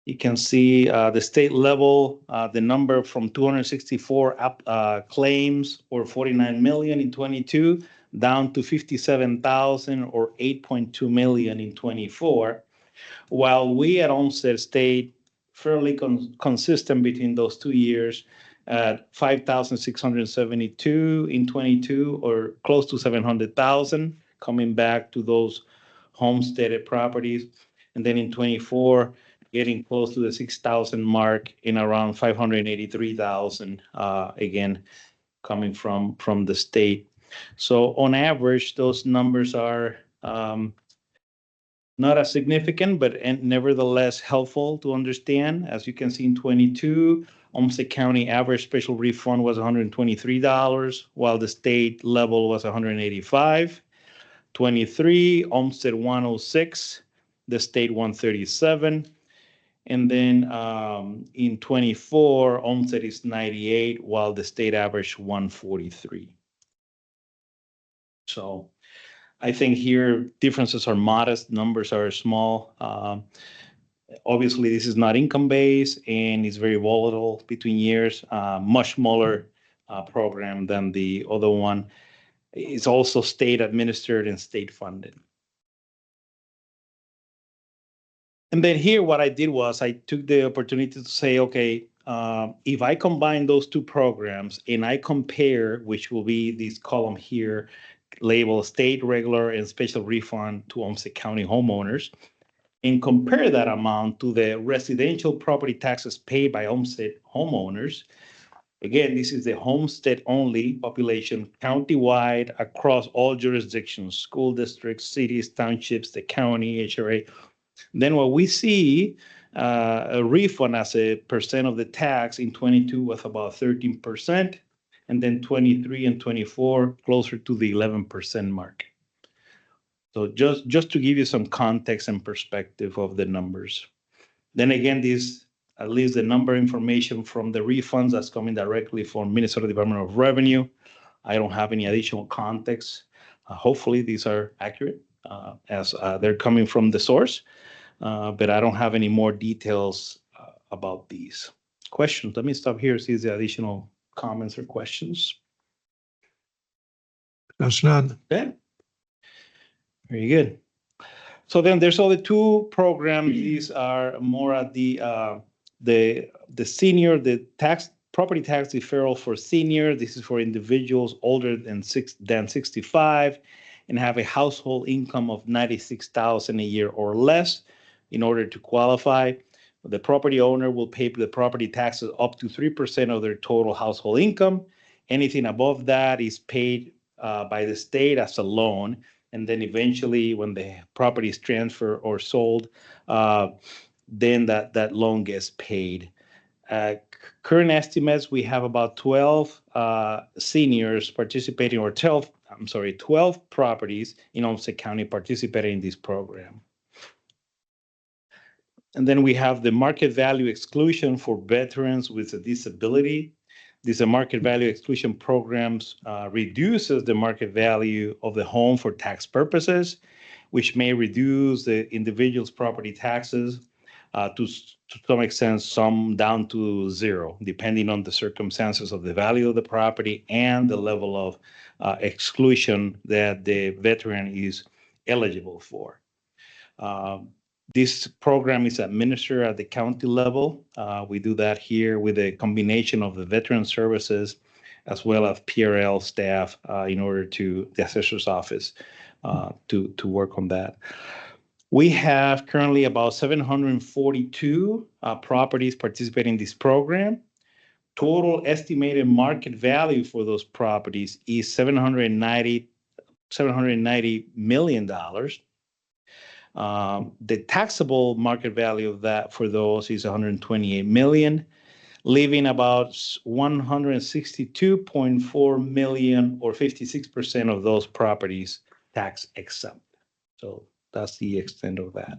Speaker 8: You can see the state level, the number from 264 claims or 49 million in 22 down to 57,000 or 8.2 million in 24. While we at Olmsted stayed fairly consistent between those 2 years at 5,672 in 22 or close to 700,000, coming back to those homesteaded properties. And then in 24, getting close to the 6,000 mark in around 583,000, again, coming from the state. So on average, those numbers are not as significant, but nevertheless helpful to understand. As you can see in 22, Olmsted County average special refund was $123, while the state level was $185. 23, Olmsted 106, the state 137. And then in 24, Olmsted is 98, while the state average 143. So I think here differences are modest, numbers are small. Obviously, this is not income-based and it's very volatile between years, much smaller program than the other one. It's also state administered and state funded. And then here, what I did was I took the opportunity to say, okay, if I combine those two programs and I compare, which will be this column here, labeled state, regular, and special refund to Olmsted County homeowners, and compare that amount to the residential property taxes paid by Olmsted homeowners. Again, this is the homestead-only population countywide across all jurisdictions, school districts, cities, townships, the county, HRA. Then what we see, a refund as a percent of the tax in 22 was about 13%, and then 23 and 24 closer to the 11% mark. So just to give you some context and perspective of the numbers. Then again, this at least the number information from the refunds that's coming directly from Minnesota Department of Revenue. I don't have any additional context. Hopefully these are accurate as they're coming from the source, but I don't have any more details about these. Questions? Let me stop here, see if there are additional comments or questions.
Speaker 1: That's none.
Speaker 8: Okay. Very good. So then there's all the two programs. These are more at the senior, the property tax deferral for senior. This is for individuals older than 65 and have a household income of $96,000 a year or less in order to qualify. The property owner will pay the property taxes up to 3% of their total household income. Anything above that is paid by the state as a loan. And then eventually when the property is transferred or sold, then that loan gets paid. Current estimates, we have about 12 seniors participating, or 12 properties in Olmsted County participating in this program. And then we have the market value exclusion for veterans with a disability. These market value exclusion programs reduces the market value of the home for tax purposes, which may reduce the individual's property taxes to some extent, some down to zero, depending on the circumstances of the value of the property and the level of exclusion that the veteran is eligible for. This program is administered at the county level. We do that here with a combination of the veteran services as well as PRL staff in order to the assessor's office to work on that. We have currently about 742 properties participating in this program. Total estimated market value for those properties is $790 million. The taxable market value of that for those is 128 million, leaving about 162.4 million or 56% of those properties tax exempt. So that's the extent of that.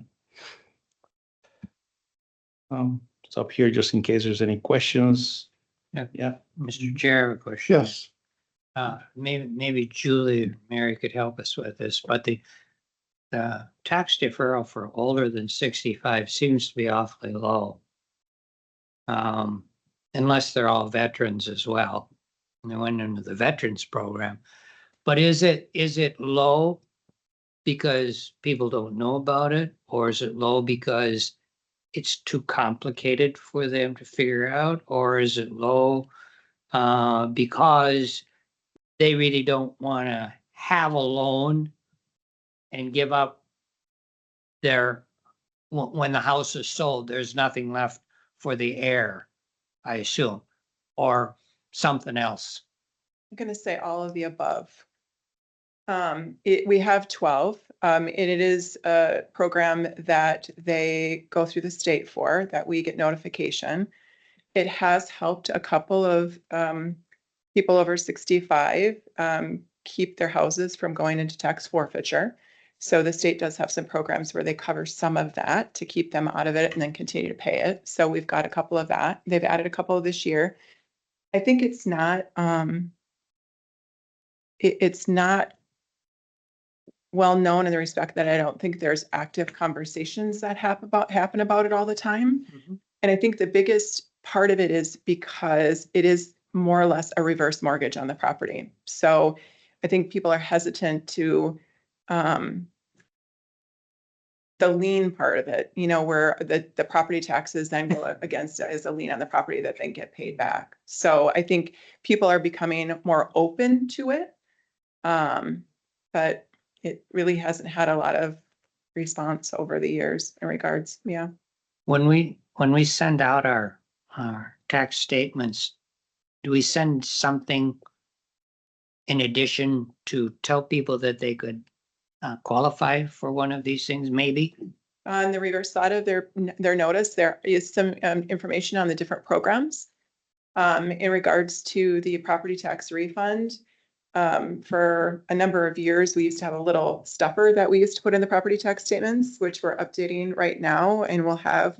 Speaker 8: It's up here just in case there's any questions. Yeah.
Speaker 2: Mr. Chair, I have a question.
Speaker 1: Yes.
Speaker 2: Maybe Julie or Mary could help us with this, but the tax deferral for older than 65 seems to be awfully low. Unless they're all veterans as well. And they went into the veterans program. But is it low because people don't know about it? Or is it low because it's too complicated for them to figure out? Or is it low because they really don't want to have a loan and give up when the house is sold, there's nothing left for the heir, I assume, or something else?
Speaker 9: I'm going to say all of the above. We have 12. And it is a program that they go through the state for, that we get notification. It has helped a couple of people over 65 keep their houses from going into tax forfeiture. So the state does have some programs where they cover some of that to keep them out of it and then continue to pay it. So we've got a couple of that. They've added a couple this year. I think it's not well known in the respect that I don't think there's active conversations that happen about it all the time. Mm-hmm. And I think the biggest part of it is because it is more or less a reverse mortgage on the property. So I think people are hesitant to the lien part of it, where the property taxes then go against it as a lien on the property that then get paid back. So I think people are becoming more open to it. but it really hasn't had a lot of response over the years in regards. Yeah.
Speaker 2: When we send out our tax statements, do we send something in addition to tell people that they could qualify for one of these things, maybe?
Speaker 9: On the reverse side of their notice, there is some information on the different programs. In regards to the property tax refund, for a number of years, we used to have a little stuffer that we used to put in the property tax statements, which we're updating right now. And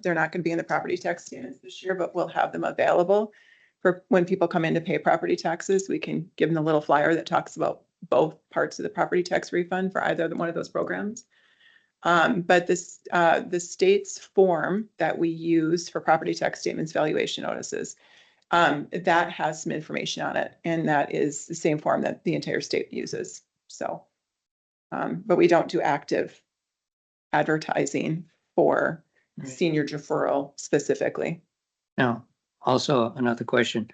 Speaker 9: they're not going to be in the property tax statements this year, but we'll have them available for when people come in to pay property taxes. We can give them the little flyer that talks about both parts of the property tax refund for either one of those programs. But the state's form that we use for property tax statements valuation notices, that has some information on it, and that is the same form that the entire state uses. So, but we don't do active advertising for
Speaker 2: Right.
Speaker 9: senior deferral specifically.
Speaker 2: Now, also another question.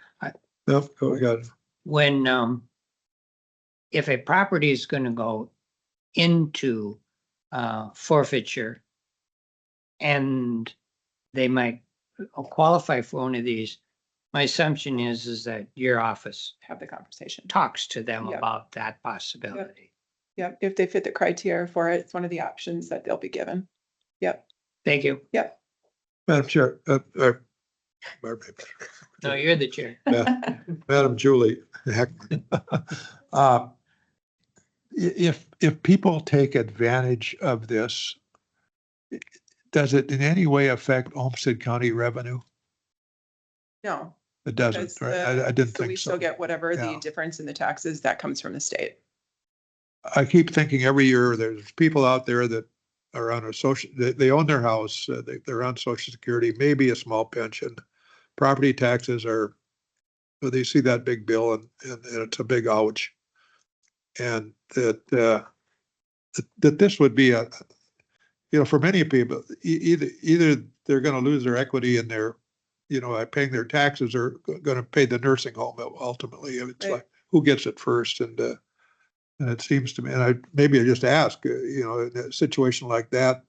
Speaker 1: No, go ahead.
Speaker 2: When, if a property is going to go into forfeiture and they might qualify for one of these, my assumption is that your office
Speaker 9: Have the conversation.
Speaker 2: talks to them
Speaker 9: Yep.
Speaker 2: about that possibility.
Speaker 9: Yep, if they fit the criteria for it, it's one of the options that they'll be given. Yep,
Speaker 2: Thank you.
Speaker 9: yep.
Speaker 1: Madam Chair,
Speaker 2: No, you're the chair.
Speaker 1: Madam Julie Heckman. If people take advantage of this, does it in any way affect Olmsted County revenue?
Speaker 9: No.
Speaker 1: It doesn't,
Speaker 9: because,
Speaker 1: right? I didn't
Speaker 9: so we
Speaker 1: think so.
Speaker 9: still get whatever the
Speaker 1: Yeah.
Speaker 9: difference in the taxes that comes from the state.
Speaker 1: I keep thinking every year there's people out there that are on a they own their house, they're on Social Security, maybe a small pension. Property taxes are, they see that big bill and it's a big ouch. And that this would be for many people, either they're going to lose their equity in their, paying their taxes, or going to pay the nursing home ultimately. It's
Speaker 9: Right.
Speaker 1: like, who gets it first? And it seems to me, and I just ask, in a situation like that,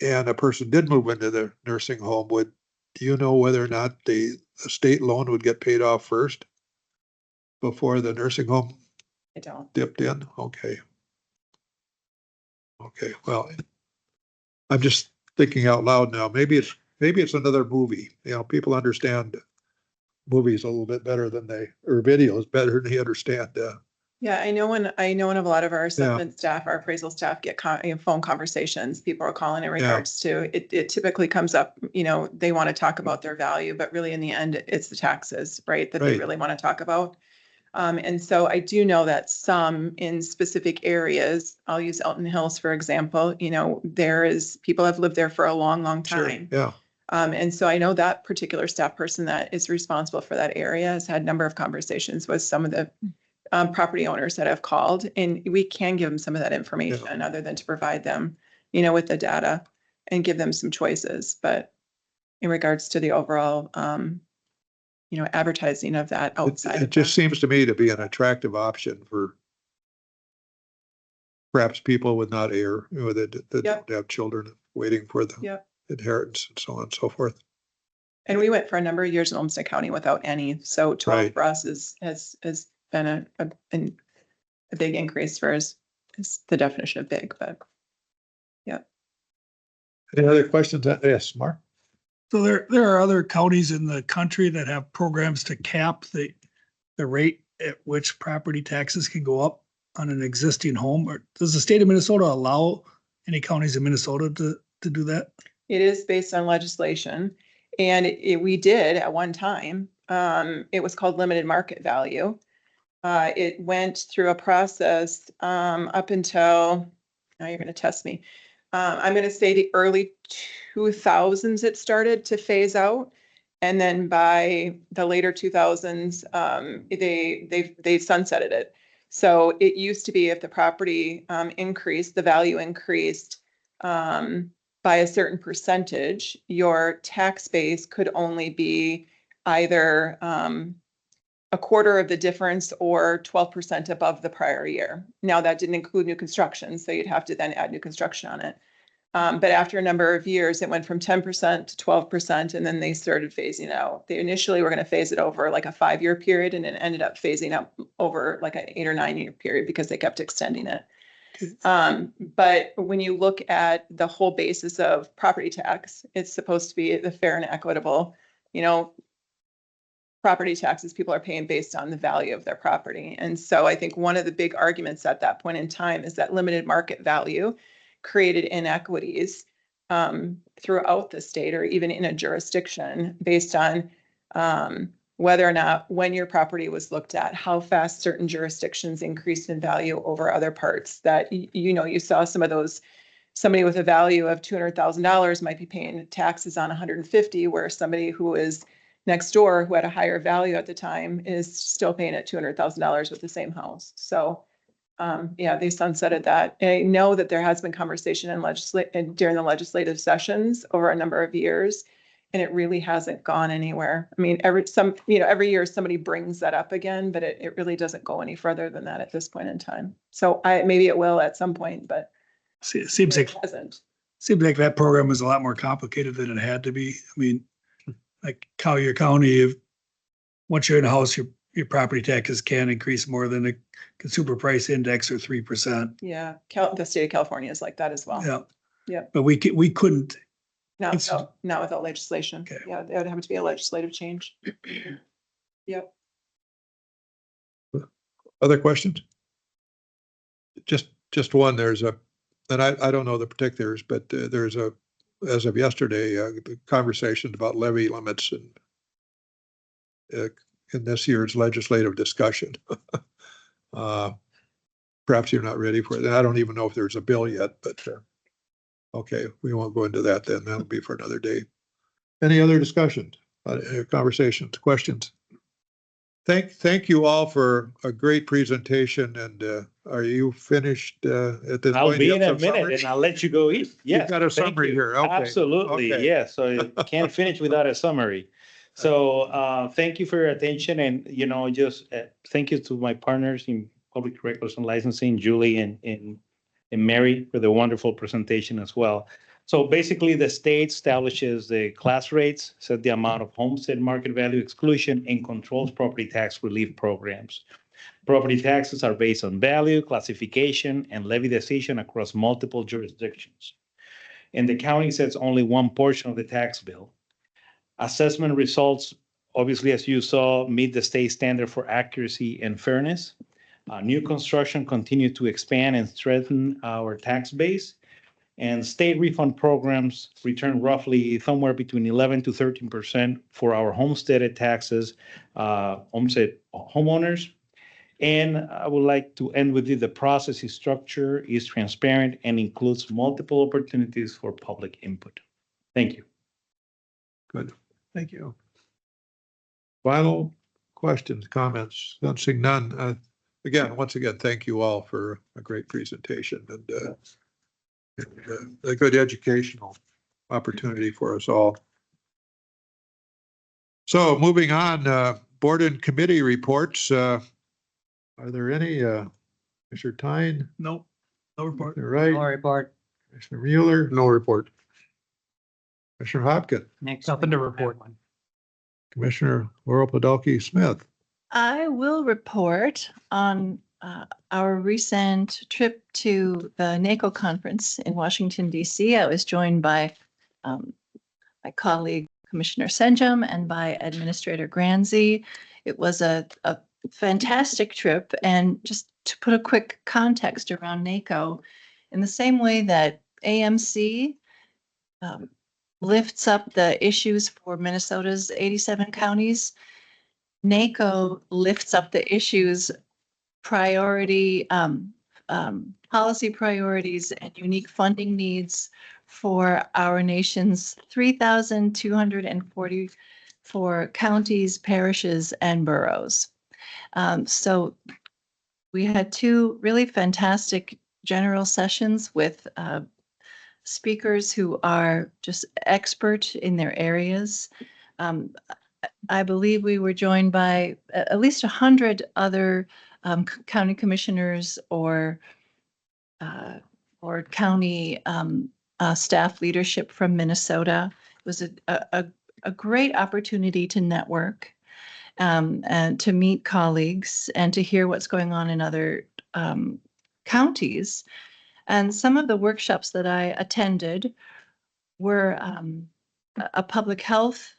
Speaker 1: and a person did move into the nursing home, do you know whether or not the state loan would get paid off first before the nursing home
Speaker 9: I don't.
Speaker 1: dipped in? Okay. Okay, well, I'm just thinking out loud now. Maybe it's another movie. People understand movies a little bit better or videos better than they understand.
Speaker 9: Yeah, I know when a lot of our assessment staff, our appraisal staff get phone conversations, people are calling in regards to it. It typically comes up, they want to talk about their value, but really in the end, it's the taxes, right? That they
Speaker 1: Right.
Speaker 9: really want to talk about. And so I do know that some in specific areas, I'll use Elton Hills, for example, people have lived there for a long, long
Speaker 1: Sure,
Speaker 9: time.
Speaker 1: yeah.
Speaker 9: And so I know that particular staff person that is responsible for that area has had a number of conversations with some of the property owners that have called, and we can give them some of that information other than to provide them, with the data and give them some choices. But in regards to the overall, advertising of that outside.
Speaker 1: It
Speaker 9: of
Speaker 1: just
Speaker 9: that.
Speaker 1: seems to me to be an attractive option for perhaps people with not heir, that
Speaker 9: Yep.
Speaker 1: don't have children waiting for the
Speaker 9: Yep.
Speaker 1: inheritance and so on and so forth.
Speaker 9: And we went for a number of years in Olmsted County without any. So 12
Speaker 1: Right.
Speaker 9: for us has been a big increase for us. Is the definition of big, but
Speaker 1: Any other questions? Yes, Mark?
Speaker 3: So there are other counties in the country that have programs to cap the rate at which property taxes can go up on an existing home. Or does the state of Minnesota allow any counties in Minnesota to do that?
Speaker 9: it is based on legislation. And we did at one time, it was called limited market value. It went through a process up until, now you're going to test me. I'm going to say the early 2000s it started to phase out. And then by the later 2000s, they sunsetted it. So it used to be if the property increased, the value increased by a certain percentage, your tax base could only be either a quarter of the difference or 12% above the prior year. Now, that didn't include new construction, so you'd have to then add new construction on it. But after a number of years, it went from 10% to 12%, and then they started phasing out. They initially were going to phase it over like a 5-year period, and it ended up phasing out over like an 8 or 9-year period because they kept extending it. But when you look at the whole basis of property tax, it's supposed to be the fair and equitable, property taxes people are paying based on the value of their property. And so I think one of the big arguments at that point in time is that limited market value created inequities throughout the state or even in a jurisdiction based on whether or not when your property was looked at, how fast certain jurisdictions increased in value over other parts that, you saw some of those. Somebody with a value of $200,000 might be paying taxes on 150, where somebody who is next door who had a higher value at the time is still paying at $200,000 with the same house. So yeah, they sunsetted that. And I know that there has been conversation during the legislative sessions over a number of years, and it really hasn't gone anywhere. I mean, every year somebody brings that up again, but it really doesn't go any further than that at this point in time. So maybe it will at some point, but
Speaker 3: It seems like that program is a lot more complicated than it had to be. I mean, like Collier County, once you're in a house, your property taxes can increase more than the consumer price index or 3%.
Speaker 9: Yeah, the state of California is like that as well.
Speaker 3: Yeah.
Speaker 9: Yeah.
Speaker 3: But we couldn't.
Speaker 9: Not without legislation.
Speaker 3: Okay.
Speaker 9: Yeah, it would have to be a legislative change. Yep.
Speaker 1: Other questions? Just one, and I don't know the particulars, but there's as of yesterday, conversations about levy limits in this year's legislative discussion. Perhaps you're not ready for it. I don't even know if there's a bill yet, but okay, we won't go into that then. That'll be for another day. Any other discussions, conversations, questions? Thank you all for a great presentation. And are you finished at this point?
Speaker 8: I'll be
Speaker 1: You
Speaker 8: in
Speaker 1: have
Speaker 8: a
Speaker 1: some
Speaker 8: minute
Speaker 1: summary?
Speaker 8: and I'll let you go eat. Yes.
Speaker 1: You've got a
Speaker 8: thank
Speaker 1: summary
Speaker 8: you.
Speaker 1: here. Okay.
Speaker 8: Absolutely.
Speaker 1: Okay.
Speaker 8: Yes. So I can't finish without a summary. So thank you for your attention, and just thank you to my partners in public records and licensing, Julie and Mary, for the wonderful presentation as well. So basically, the state establishes the class rates, set the amount of homestead market value exclusion, and controls property tax relief programs. Property taxes are based on value, classification, and levy decision across multiple jurisdictions. And the county sets only one portion of the tax bill. Assessment results, obviously, as you saw, meet the state standard for accuracy and fairness. New construction continued to expand and strengthen our tax base. And state refund programs return roughly somewhere between 11 to 13% for our homesteaded taxes, homestead homeowners. And I would like to end with the process is structured, is transparent, and includes multiple opportunities for public input. Thank you.
Speaker 1: Good. Thank you. Final questions, comments? Seeing none. Once again, thank you all for a great presentation and a good educational opportunity for us all. So moving on, board and committee reports. Are there any? Mr. Tyne?
Speaker 3: Nope. No report.
Speaker 1: Right.
Speaker 2: No report.
Speaker 1: Commissioner Mueller? No report. Commissioner Hopkins?
Speaker 7: Nothing to report.
Speaker 1: Commissioner Laurel Podolsky Smith?
Speaker 12: I will report on our recent trip to the NACO conference in Washington, D.C. I was joined by my colleague, Commissioner Senjum, and by Administrator Granzi. It was a fantastic trip. And just to put a quick context around NACO, in the same way that AMC lifts up the issues for Minnesota's 87 counties, NACO lifts up the issues, policy priorities, and unique funding needs for our nation's 3,244 counties, parishes, and boroughs. So we had two really fantastic general sessions with speakers who are just expert in their areas. I believe we were joined by at least 100 other county commissioners or county staff leadership from Minnesota. It was a great opportunity to network and to meet colleagues and to hear what's going on in other counties. And some of the workshops that I attended were a public health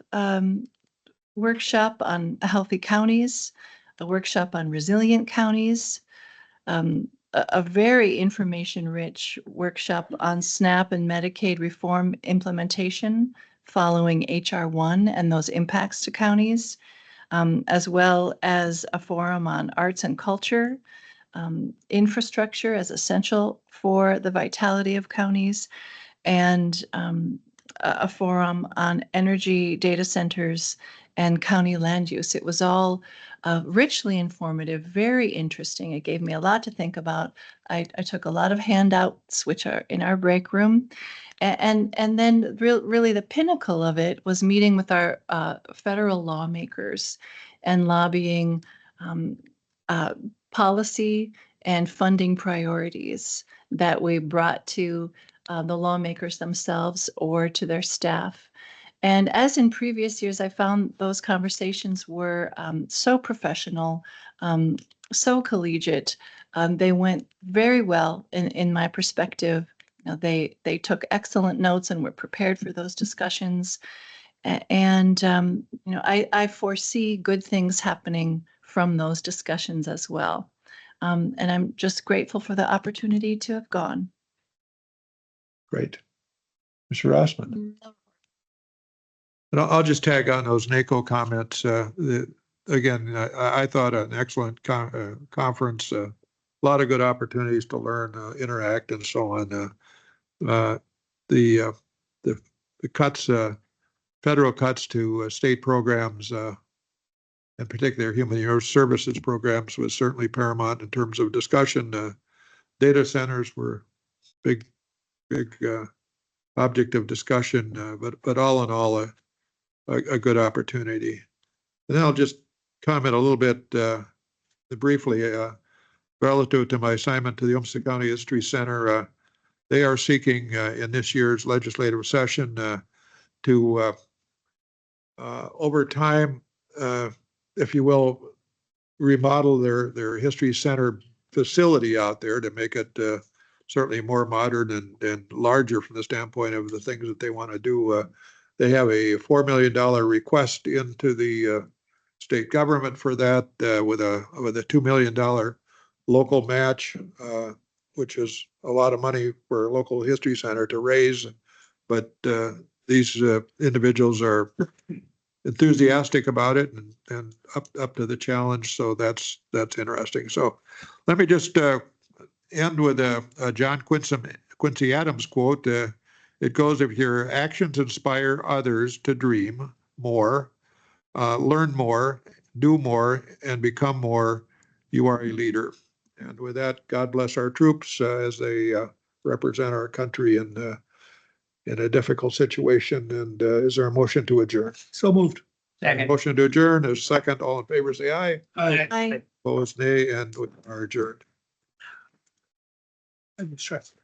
Speaker 12: workshop on healthy counties, a workshop on resilient counties, a very information-rich workshop on SNAP and Medicaid reform implementation following HR 1 and those impacts to counties, as well as a forum on arts and culture, infrastructure as essential for the vitality of counties, and a forum on energy data centers and county land use. It was all richly informative, very interesting. It gave me a lot to think about. I took a lot of handouts, which are in our break room. And then really the pinnacle of it was meeting with our federal lawmakers and lobbying policy and funding priorities that we brought to the lawmakers themselves or to their staff. And as in previous years, I found those conversations were so professional, so collegiate. They went very well in my perspective. You know, they took excellent notes and were prepared for those discussions. And you know, I foresee good things happening from those discussions as well. And I'm just grateful for the opportunity to have gone.
Speaker 1: Great. Mr. Rossman. And I'll just tag on those NACO comments. Again, I thought an excellent conference, a lot of good opportunities to learn, interact, and so on. The cuts, federal cuts to state programs, in particular human services programs, was certainly paramount in terms of discussion. Data centers were big object of discussion, but all in all, a good opportunity. And then I'll just comment a little bit briefly relative to my assignment to the Olmsted County History Center. They are seeking in this year's legislative session to, over time, if you will, remodel their History Center facility out there to make it certainly more modern and larger from the standpoint of the things that they want to do. They have a $4 million request into the state government for that with a $2 million local match, which is a lot of money for a local history center to raise. But these individuals are enthusiastic about it and up to the challenge. So that's interesting. So let me just end with a John Quincy Adams quote. It goes, if your actions inspire others to dream more, learn more, do more, and become more, you are a leader. And with that, God bless our troops as they represent our country in a difficult situation. And is there a motion to adjourn?
Speaker 3: So moved.
Speaker 2: Second.
Speaker 1: Motion to adjourn is second. All in favor, say aye.
Speaker 3: Aye.
Speaker 12: I
Speaker 1: Opposed, nay, and we are adjourned.
Speaker 3: I'm stressed.